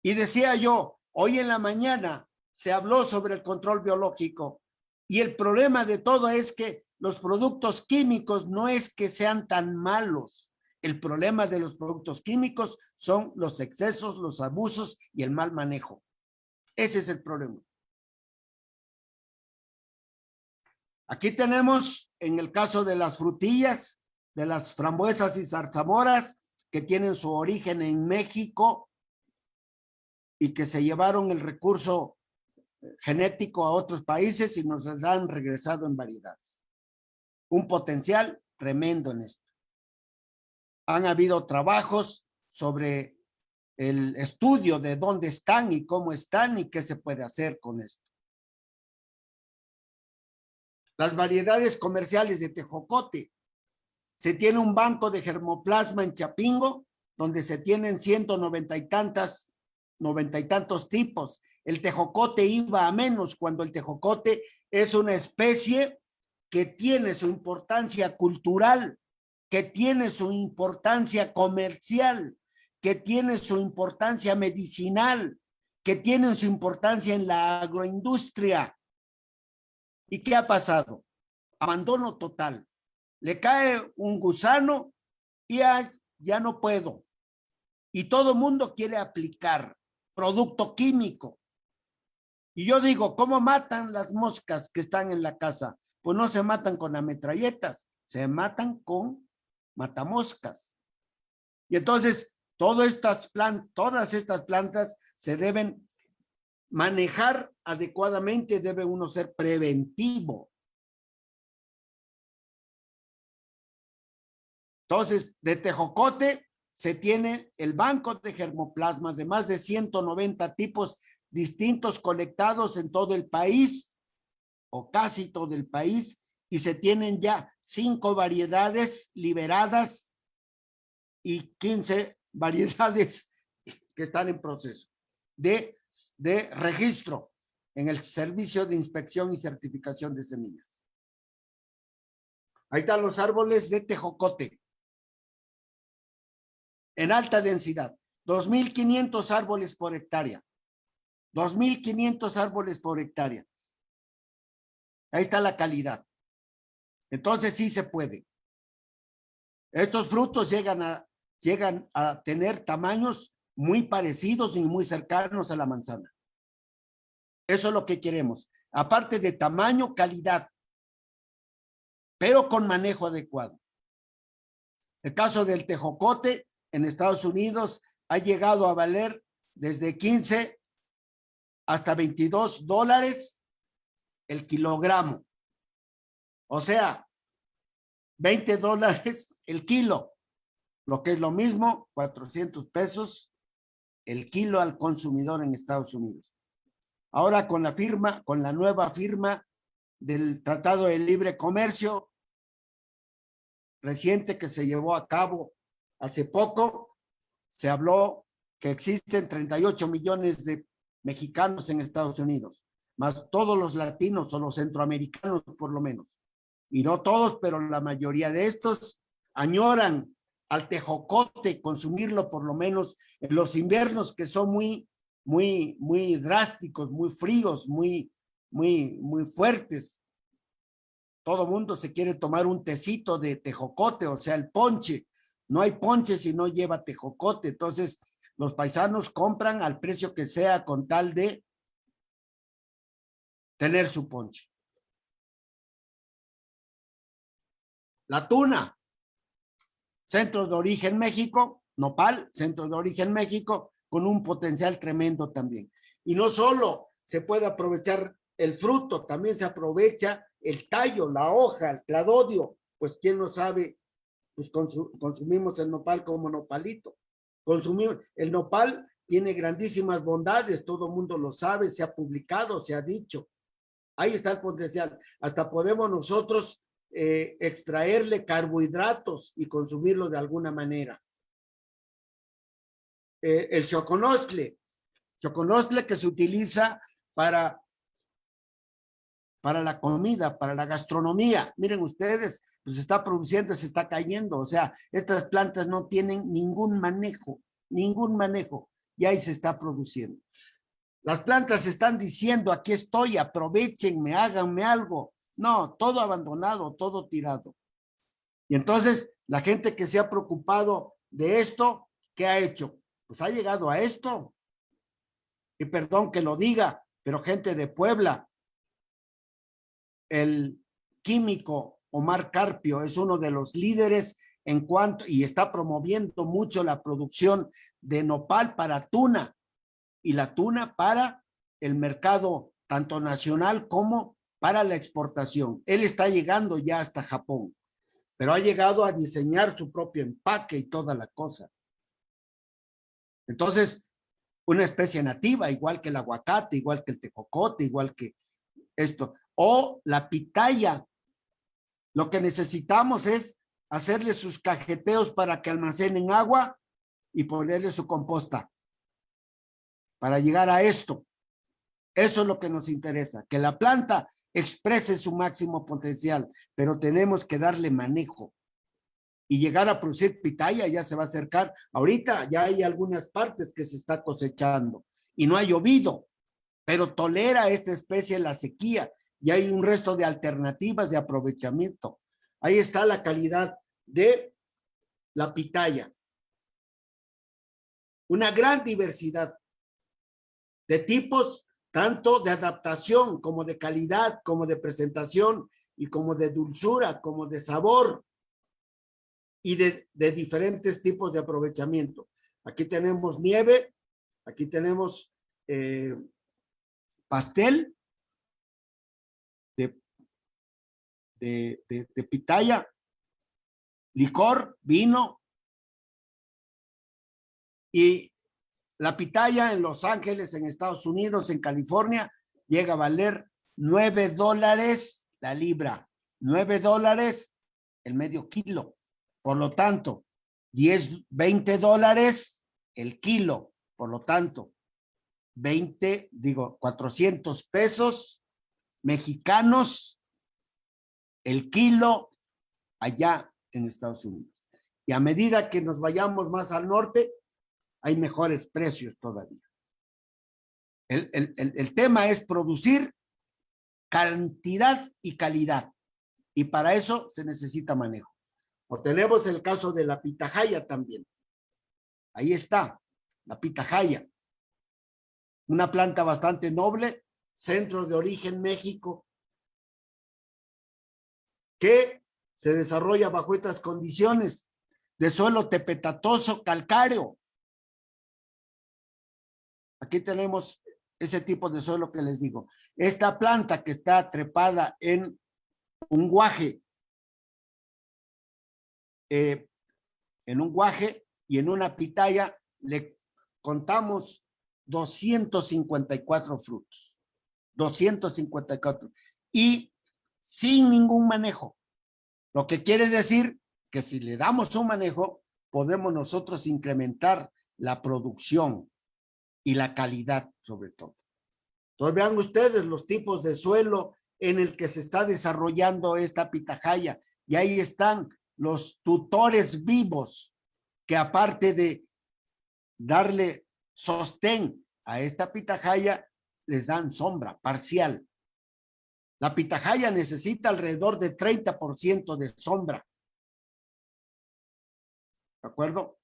Speaker 3: Y decía yo, hoy en la mañana se habló sobre el control biológico y el problema de todo es que los productos químicos no es que sean tan malos. El problema de los productos químicos son los excesos, los abusos y el mal manejo. Ese es el problema. Aquí tenemos, en el caso de las frutillas, de las frambuesas y zarzamoras, que tienen su origen en México y que se llevaron el recurso genético a otros países y nos han regresado en variedades. Un potencial tremendo en esto. Han habido trabajos sobre el estudio de dónde están y cómo están y qué se puede hacer con esto. Las variedades comerciales de tejocote. Se tiene un banco de germoplasma en Chapingo, donde se tienen 190 y tantos tipos. El tejocote iba a menos cuando el tejocote es una especie que tiene su importancia cultural, que tiene su importancia comercial, que tiene su importancia medicinal, que tiene su importancia en la agroindustria. ¿Y qué ha pasado? Abandono total. Le cae un gusano y ya no puedo. Y todo el mundo quiere aplicar producto químico. Y yo digo, ¿cómo matan las moscas que están en la casa? Pues no se matan con ametralletas, se matan con matamoscas. Y entonces, todas estas plantas se deben manejar adecuadamente, debe uno ser preventivo. Entonces, de tejocote se tiene el banco de germoplasmas de más de 190 tipos distintos colectados en todo el país, o casi todo el país, y se tienen ya 5 variedades liberadas y 15 variedades que están en proceso de registro en el Servicio de Inspección y Certificación de Semillas. Ahí están los árboles de tejocote en alta densidad, 2.500 árboles por hectárea. 2.500 árboles por hectárea. Ahí está la calidad. Entonces sí se puede. Estos frutos llegan a tener tamaños muy parecidos y muy cercanos a la manzana. Eso es lo que queremos. Aparte de tamaño, calidad, pero con manejo adecuado. El caso del tejocote en Estados Unidos ha llegado a valer desde 15 hasta $22 el kilogramo. O sea, $20 el kilo, lo que es lo mismo, 400 pesos el kilo al consumidor en Estados Unidos. Ahora con la nueva firma del Tratado de Libre Comercio reciente que se llevó a cabo hace poco, se habló que existen 38 millones de mexicanos en Estados Unidos, más todos los latinos o los centroamericanos por lo menos. Y no todos, pero la mayoría de estos añoran al tejocote, consumirlo por lo menos en los inviernos que son muy drásticos, muy fríos, muy fuertes. Todo mundo se quiere tomar un tecito de tejocote, o sea, el ponche. No hay ponche si no lleva tejocote. Entonces, los paisanos compran al precio que sea con tal de tener su ponche. La tuna, centro de origen México, Nopal, centro de origen México, con un potencial tremendo también. Y no solo se puede aprovechar el fruto, también se aprovecha el tallo, la hoja, el cladodio, pues quién no sabe, pues consumimos el nopal como nopalito. Consumimos, el nopal tiene grandísimas bondades, todo el mundo lo sabe, se ha publicado, se ha dicho. Ahí está el potencial. Hasta podemos nosotros extraerle carbohidratos y consumirlo de alguna manera. El choconostle que se utiliza para la comida, para la gastronomía. Miren ustedes, pues se está produciendo, se está cayendo. O sea, estas plantas no tienen ningún manejo, y ahí se está produciendo. Las plantas están diciendo, aquí estoy, aprovechenme, háganme algo. No, todo abandonado, todo tirado. Y entonces, la gente que se ha preocupado de esto, ¿qué ha hecho? Pues ha llegado a esto. Y perdón que lo diga, pero gente de Puebla, el químico Omar Carpio es uno de los líderes en cuanto, y está promoviendo mucho la producción de nopal para tuna, y la tuna para el mercado tanto nacional como para la exportación. Él está llegando ya hasta Japón, pero ha llegado a diseñar su propio empaque y toda la cosa. Entonces, una especie nativa, igual que el aguacate, igual que el tejocote, igual que esto, o la pitaya. Lo que necesitamos es hacerle sus cajeteos para que almacenen agua y ponerle su composta para llegar a esto. Eso es lo que nos interesa, que la planta exprese su máximo potencial, pero tenemos que darle manejo y llegar a producir pitaya. Ya se va a acercar. Ahorita ya hay algunas partes que se está cosechando y no ha llovido, pero tolera esta especie la sequía y hay un resto de alternativas de aprovechamiento. Ahí está la calidad de la pitaya. Una gran diversidad de tipos, tanto de adaptación como de calidad, como de presentación y como de dulzura, como de sabor y de diferentes tipos de aprovechamiento. Aquí tenemos nieve, aquí tenemos pastel de pitaya, licor, vino, y la pitaya en Los Ángeles, en Estados Unidos, en California, llega a valer $9 la libra, $9 el medio kilo. Por lo tanto, $20 el kilo. Por lo tanto, 400 pesos mexicanos el kilo allá en Estados Unidos. Y a medida que nos vayamos más al norte, hay mejores precios todavía. El tema es producir cantidad y calidad, y para eso se necesita manejo. O tenemos el caso de la pitahaya también. Ahí está, la pitahaya. Una planta bastante noble, centro de origen México, que se desarrolla bajo estas condiciones de suelo tepetatoso calcáreo. Aquí tenemos ese tipo de suelo que les digo. Esta planta que está trepada en un guaje, y en una pitaya le contamos 254 frutos. 254. Y sin ningún manejo. Lo que quiere decir que si le damos un manejo, podemos nosotros incrementar la producción y la calidad sobre todo. Entonces vean ustedes los tipos de suelo en el que se está desarrollando esta pitahaya, y ahí están los tutores vivos que, aparte de darle sostén a esta pitahaya, les dan sombra parcial. La pitahaya necesita alrededor de 30% de sombra. ¿De acuerdo?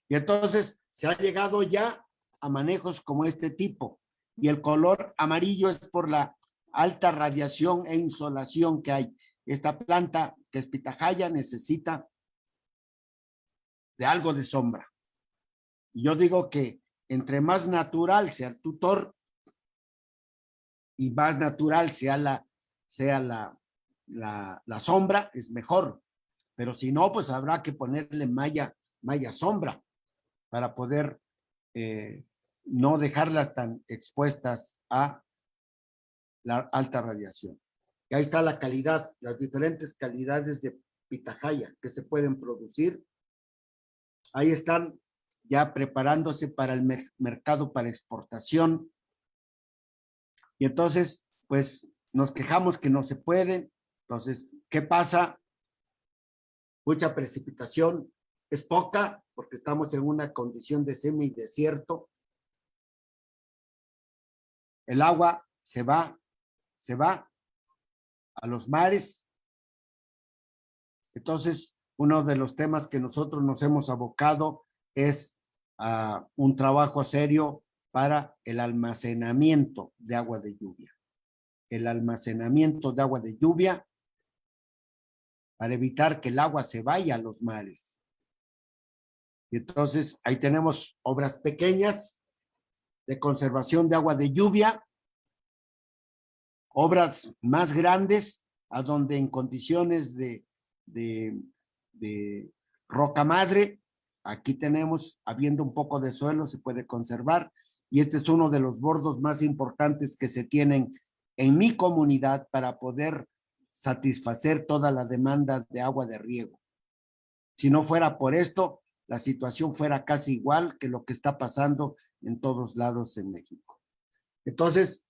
Speaker 3: Y entonces se ha llegado ya a manejos como este tipo. Y el color amarillo es por la alta radiación e insolación que hay. Esta planta, que es pitahaya, necesita de algo de sombra. Y yo digo que entre más natural sea el tutor y más natural sea la sombra, es mejor. Pero si no, pues habrá que ponerle malla sombra para poder no dejarlas tan expuestas a la alta radiación. Y ahí está la calidad, las diferentes calidades de pitahaya que se pueden producir. Ahí están ya preparándose para el mercado para exportación. Y entonces, pues nos quejamos que no se pueden. Entonces, ¿qué pasa? Mucha precipitación, es poca porque estamos en una condición de semidesierto. El agua se va a los mares. Entonces, uno de los temas que nosotros nos hemos abocado es a un trabajo serio para el almacenamiento de agua de lluvia. El almacenamiento de agua de lluvia para evitar que el agua se vaya a los mares. Y entonces, ahí tenemos obras pequeñas de conservación de agua de lluvia, obras más grandes, a donde en condiciones de roca madre, aquí tenemos, habiendo un poco de suelo, se puede conservar, y este es uno de los bordos más importantes que se tienen en mi comunidad para poder satisfacer toda la demanda de agua de riego. Si no fuera por esto, la situación fuera casi igual que lo que está pasando en todos lados en México. Entonces,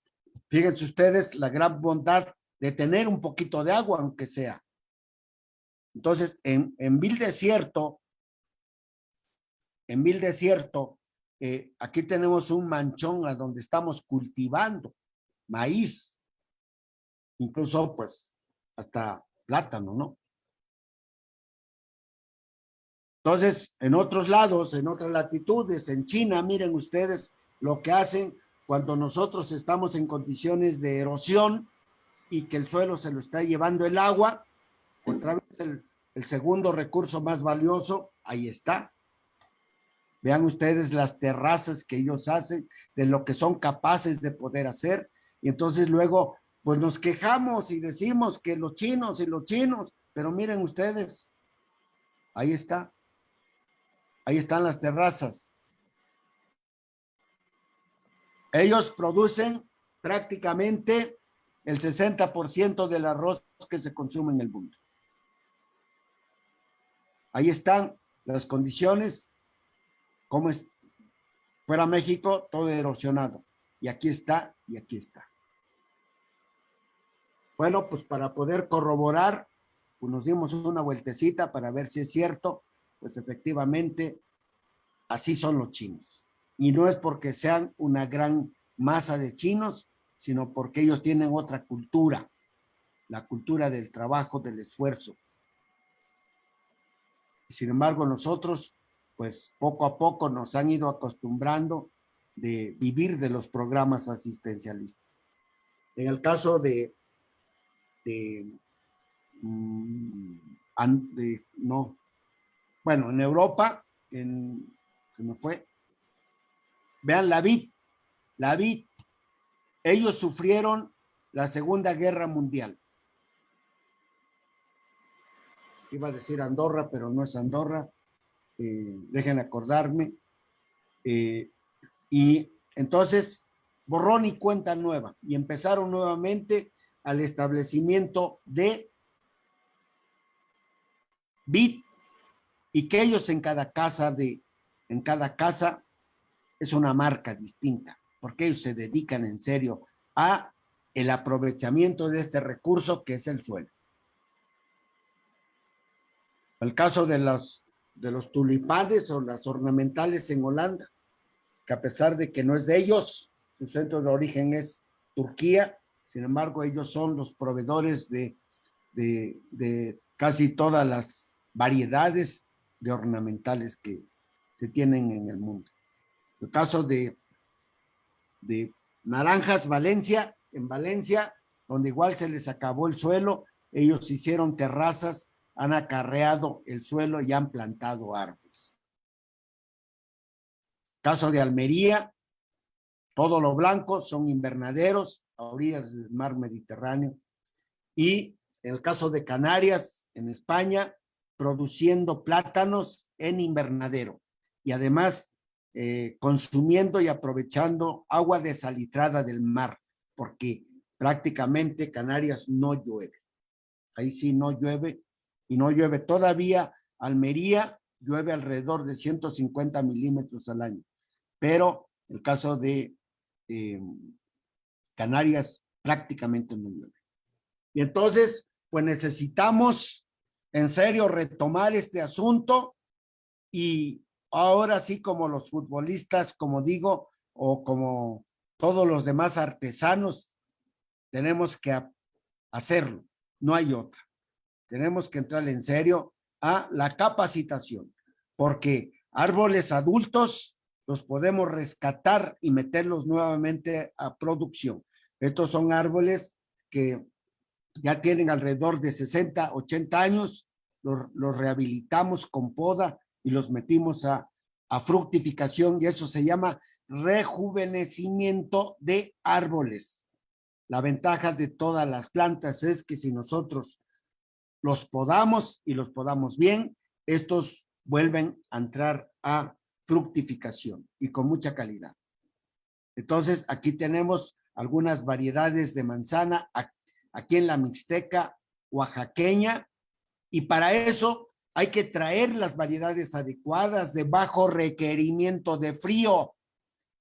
Speaker 3: fíjense ustedes la gran bondad de tener un poquito de agua, aunque sea. Entonces, en Vil Desierto, aquí tenemos un manchón a donde estamos cultivando maíz, incluso pues hasta plátano, ¿no? Entonces, en otros lados, en otras latitudes, en China, miren ustedes lo que hacen cuando nosotros estamos en condiciones de erosión y que el suelo se lo está llevando el agua, otra vez el segundo recurso más valioso, ahí está. Vean ustedes las terrazas que ellos hacen, de lo que son capaces de poder hacer, y entonces luego, pues nos quejamos y decimos que los chinos, pero miren ustedes, ahí está. Ahí están las terrazas. Ellos producen prácticamente el 60% del arroz que se consume en el mundo. Ahí están las condiciones, como es fuera México, todo erosionado. Y aquí está, y aquí está. Bueno, pues para poder corroborar, pues nos dimos una vueltecita para ver si es cierto, pues efectivamente, así son los chinos. Y no es porque sean una gran masa de chinos, sino porque ellos tienen otra cultura, la cultura del trabajo, del esfuerzo. Sin embargo, nosotros, pues poco a poco nos han ido acostumbrando de vivir de los programas asistencialistas. En el caso bueno, en Europa, se me fue, vean la vid, ellos sufrieron la Segunda Guerra Mundial. Iba a decir Andorra, pero no es Andorra, dejen acordarme, y entonces borrón y cuenta nueva, y empezaron nuevamente al establecimiento de vid, y que ellos en cada casa es una marca distinta, porque ellos se dedican en serio a el aprovechamiento de este recurso que es el suelo. El caso de los tulipanes o las ornamentales en Holanda, que a pesar de que no es de ellos, su centro de origen es Turquía, sin embargo ellos son los proveedores de casi todas las variedades de ornamentales que se tienen en el mundo. El caso de Naranjas, Valencia, en Valencia, donde igual se les acabó el suelo, ellos hicieron terrazas, han acarreado el suelo y han plantado árboles. Caso de Almería, todo lo blanco son invernaderos a orillas del mar Mediterráneo. Y en el caso de Canarias, en España, produciendo plátanos en invernadero. Y además consumiendo y aprovechando agua desalitrada del mar, porque prácticamente Canarias no llueve. Ahí sí no llueve, y no llueve todavía. Almería llueve alrededor de 150 milímetros al año, pero el caso de Canarias prácticamente no llueve. Y entonces, pues necesitamos en serio retomar este asunto, y ahora sí, como los futbolistas, como digo, o como todos los demás artesanos, tenemos que hacerlo, no hay otra. Tenemos que entrar en serio a la capacitación, porque árboles adultos los podemos rescatar y meterlos nuevamente a producción. Estos son árboles que ya tienen alrededor de 60, 80 años, los rehabilitamos con poda y los metimos a fructificación, y eso se llama rejuvenecimiento de árboles. La ventaja de todas las plantas es que si nosotros los podamos y los podamos bien, estos vuelven a entrar a fructificación y con mucha calidad. Entonces, aquí tenemos algunas variedades de manzana aquí en la Mixteca oaxaqueña, y para eso hay que traer las variedades adecuadas de bajo requerimiento de frío,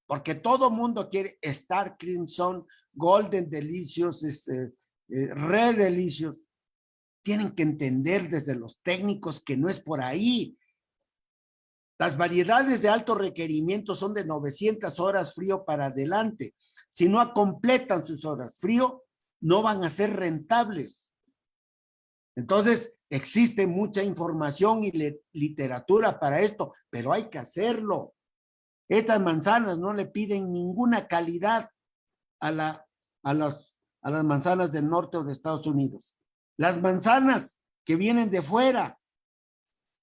Speaker 3: porque todo mundo quiere Star Crimson, Golden Delicious, Red Delicious. Tienen que entender desde los técnicos que no es por ahí. Las variedades de alto requerimiento son de 900 horas frío para adelante. Si no completan sus horas frío, no van a ser rentables. Entonces, existe mucha información y literatura para esto, pero hay que hacerlo. Estas manzanas no le piden ninguna calidad a las manzanas del norte o de Estados Unidos. Las manzanas que vienen de fuera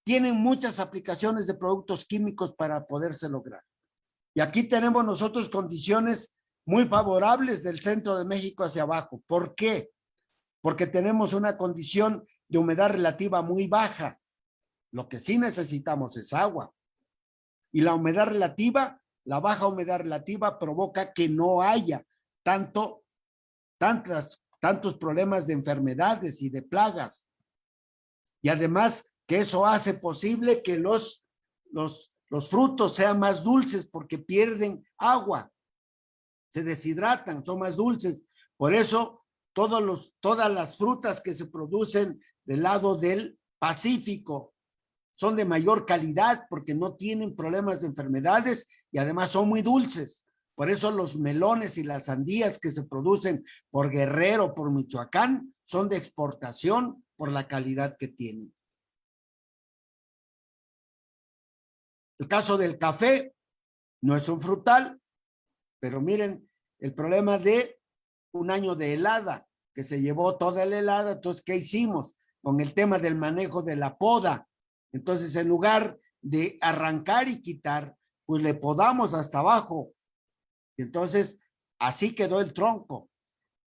Speaker 3: tienen muchas aplicaciones de productos químicos para poderse lograr. Y aquí tenemos nosotros condiciones muy favorables del centro de México hacia abajo. ¿Por qué? Porque tenemos una condición de humedad relativa muy baja. Lo que sí necesitamos es agua. Y la humedad relativa, la baja humedad relativa provoca que no haya tantos problemas de enfermedades y de plagas. Y además que eso hace posible que los frutos sean más dulces porque pierden agua, se deshidratan, son más dulces. Por eso todas las frutas que se producen del lado del Pacífico son de mayor calidad porque no tienen problemas de enfermedades y además son muy dulces. Por eso los melones y las sandías que se producen por Guerrero, por Michoacán, son de exportación por la calidad que tienen. El caso del café no es un frutal, pero miren el problema de un año de helada, que se llevó toda la helada. Entonces, ¿qué hicimos? Con el tema del manejo de la poda. Entonces, en lugar de arrancar y quitar, pues le podamos hasta abajo. Y entonces, así quedó el tronco.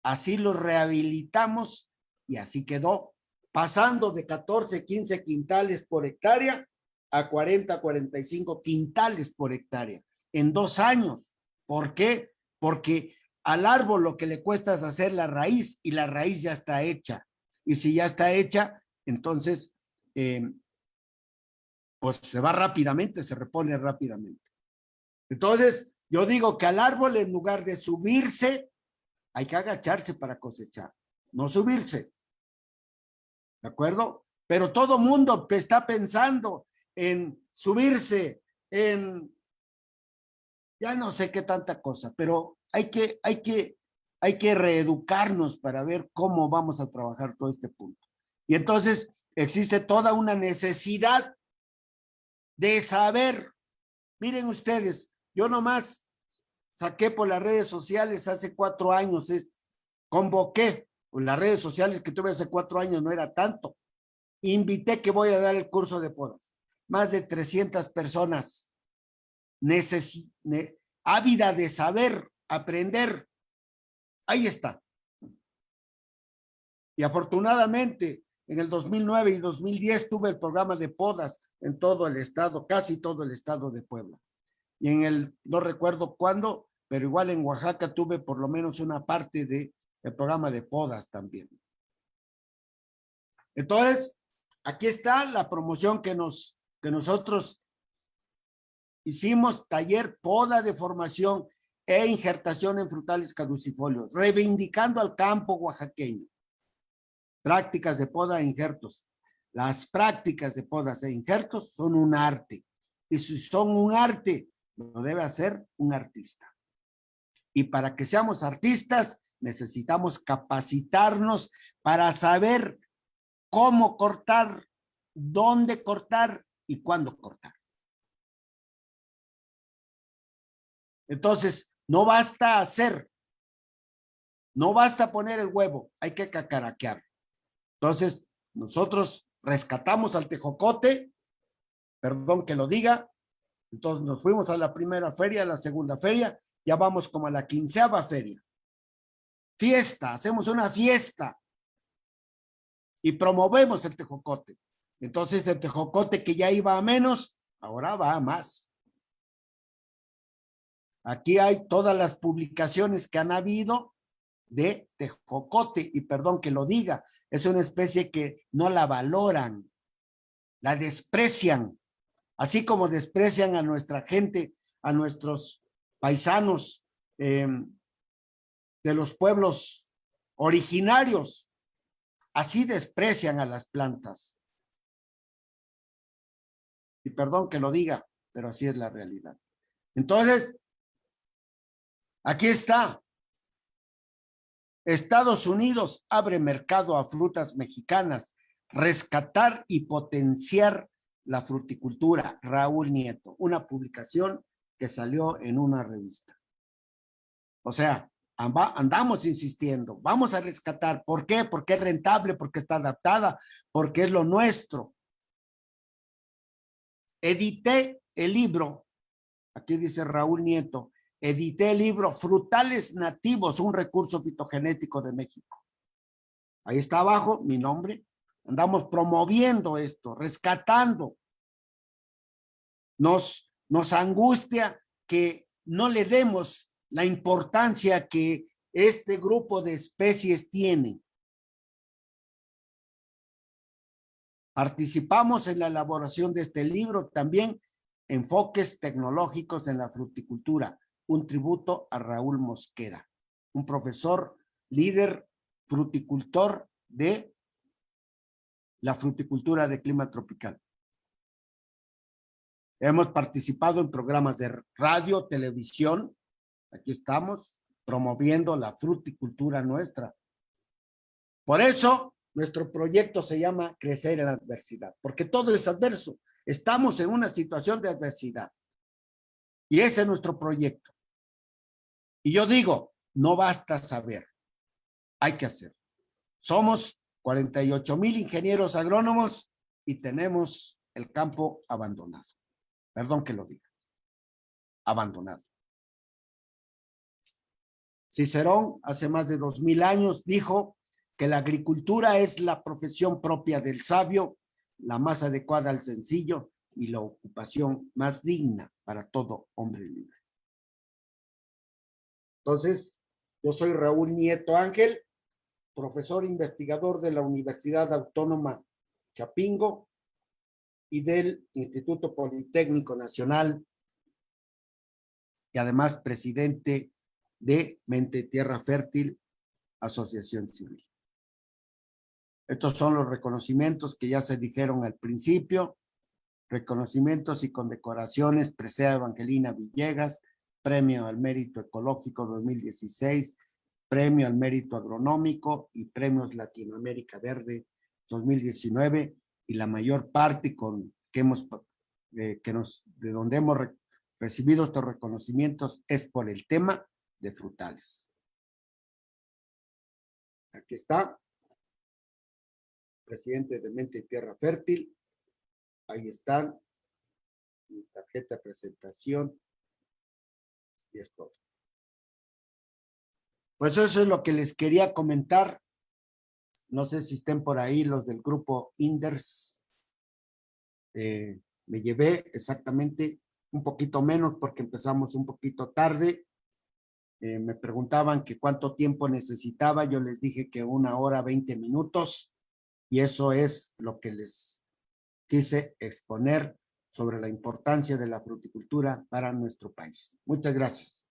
Speaker 3: Así lo rehabilitamos y así quedó, pasando de 14, 15 quintales por hectárea a 40, 45 quintales por hectárea en 2 años. ¿Por qué? Porque al árbol lo que le cuesta es hacer la raíz, y la raíz ya está hecha. Y si ya está hecha, entonces pues se va rápidamente, se repone rápidamente. Entonces, yo digo que al árbol, en lugar de subirse, hay que agacharse para cosechar, no subirse. ¿De acuerdo? Pero todo mundo está pensando en subirse, en ya no sé qué tanta cosa, pero hay que reeducarnos para ver cómo vamos a trabajar todo este punto. Y entonces existe toda una necesidad de saber. Miren ustedes, yo nomás saqué por las redes sociales hace 4 años, convoqué por las redes sociales que tuve hace 4 años, no era tanto. Invité que voy a dar el curso de podas. Más de 300 personas ávida de saber, aprender. Ahí está. Y afortunadamente, en el 2009 y 2010 tuve el programa de podas en todo el estado, casi todo el estado de Puebla. Y no recuerdo cuándo, pero igual en Oaxaca tuve por lo menos una parte del programa de podas también. Entonces, aquí está la promoción que nosotros hicimos, taller poda de formación e injertación en frutales caducifolios, reivindicando al campo oaxaqueño. Prácticas de poda e injertos. Las prácticas de podas e injertos son un arte. Y si son un arte, lo debe hacer un artista. Y para que seamos artistas, necesitamos capacitarnos para saber cómo cortar, dónde cortar y cuándo cortar. Entonces, no basta hacer, no basta poner el huevo, hay que cacaraquear. Entonces, nosotros rescatamos al tejocote, perdón que lo diga, entonces nos fuimos a la primera feria, a la segunda feria, ya vamos como a la 15ª feria. Fiesta, hacemos una fiesta y promovemos el tejocote. Entonces, el tejocote que ya iba a menos, ahora va a más. Aquí hay todas las publicaciones que han habido de tejocote, y perdón que lo diga, es una especie que no la valoran, la desprecian, así como desprecian a nuestra gente, a nuestros paisanos de los pueblos originarios, así desprecian a las plantas. Y perdón que lo diga, pero así es la realidad. Entonces, aquí está. Estados Unidos abre mercado a frutas mexicanas, rescatar y potenciar la fruticultura. Raúl Nieto, una publicación que salió en una revista. O sea, andamos insistiendo, vamos a rescatar. ¿Por qué? Porque es rentable, porque está adaptada, porque es lo nuestro. Edité el libro, aquí dice Raúl Nieto, edité el libro Frutales Nativos, un recurso fitogenético de México. Ahí está abajo mi nombre. Andamos promoviendo esto, rescatando. Nos angustia que no le demos la importancia que este grupo de especies tiene. Participamos en la elaboración de este libro, también enfoques tecnológicos en la fruticultura, un tributo a Raúl Mosqueda, un profesor líder fruticultor de la fruticultura de clima tropical. Hemos participado en programas de radio, televisión. Aquí estamos promoviendo la fruticultura nuestra. Por eso, nuestro proyecto se llama Crecer en la Adversidad, porque todo es adverso. Estamos en una situación de adversidad. Y ese es nuestro proyecto. Y yo digo, no basta saber, hay que hacer. Somos 48,000 ingenieros agrónomos y tenemos el campo abandonado. Perdón que lo diga. Abandonado. Cicerón, hace más de 2000 años, dijo que la agricultura es la profesión propia del sabio, la más adecuada al sencillo y la ocupación más digna para todo hombre libre. Entonces, yo soy Raúl Nieto Ángel, profesor investigador de la Universidad Autónoma Chapingo y del Instituto Politécnico Nacional, y además presidente de Mente Tierra Fértil, Asociación Civil. Estos son los reconocimientos que ya se dijeron al principio, reconocimientos y condecoraciones: Presea Evangelina Villegas, Premio al Mérito Ecológico 2016, Premio al Mérito Agronómico y Premios Latinoamérica Verde 2019, y la mayor parte de donde hemos recibido estos reconocimientos es por el tema de frutales. Aquí está, presidente de Mente Tierra Fértil. Ahí están mi tarjeta de presentación Y es todo. Pues eso es lo que les quería comentar. No sé si estén por ahí los del grupo Inders. Me llevé exactamente un poquito menos porque empezamos un poquito tarde. Me preguntaban que cuánto tiempo necesitaba. Yo les dije que 1 hora 20 minutos. Y eso es lo que les quise exponer sobre la importancia de la fruticultura para nuestro país. Muchas gracias.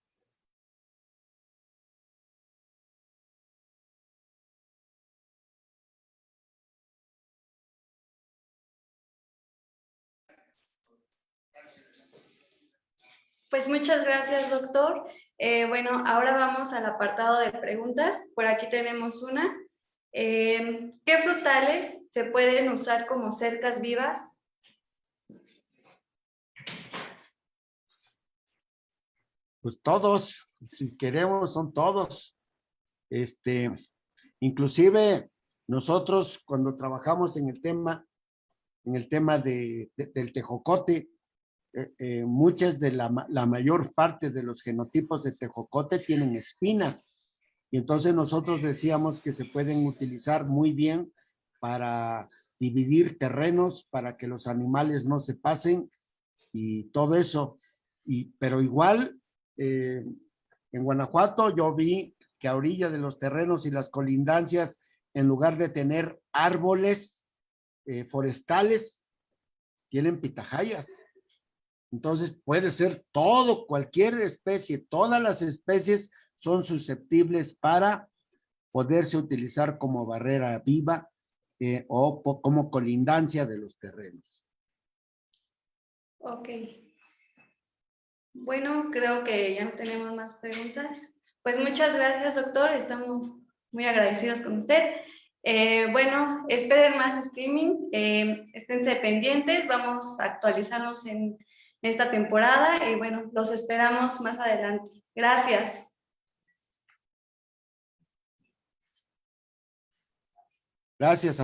Speaker 1: Pues muchas gracias, doctor. Bueno, ahora vamos al apartado de preguntas. Por aquí tenemos una. ¿Qué frutales se pueden usar como cercas vivas?
Speaker 3: Pues todos, si queremos, son todos. Inclusive nosotros cuando trabajamos en el tema del tejocote, muchas de la mayor parte de los genotipos de tejocote tienen espinas. Y entonces nosotros decíamos que se pueden utilizar muy bien para dividir terrenos, para que los animales no se pasen y todo eso. Pero igual, en Guanajuato yo vi que a orilla de los terrenos y las colindancias, en lugar de tener árboles forestales, tienen pitahayas. Entonces puede ser todo, cualquier especie, todas las especies son susceptibles para poderse utilizar como barrera viva o como colindancia de los terrenos.
Speaker 1: Ok. Bueno, creo que ya no tenemos más preguntas. Pues muchas gracias, doctor. Estamos muy agradecidos con usted. Bueno, esperen más streaming. Esténse pendientes. Vamos a actualizarnos en esta temporada y bueno, los esperamos más adelante. Gracias.
Speaker 3: Gracias.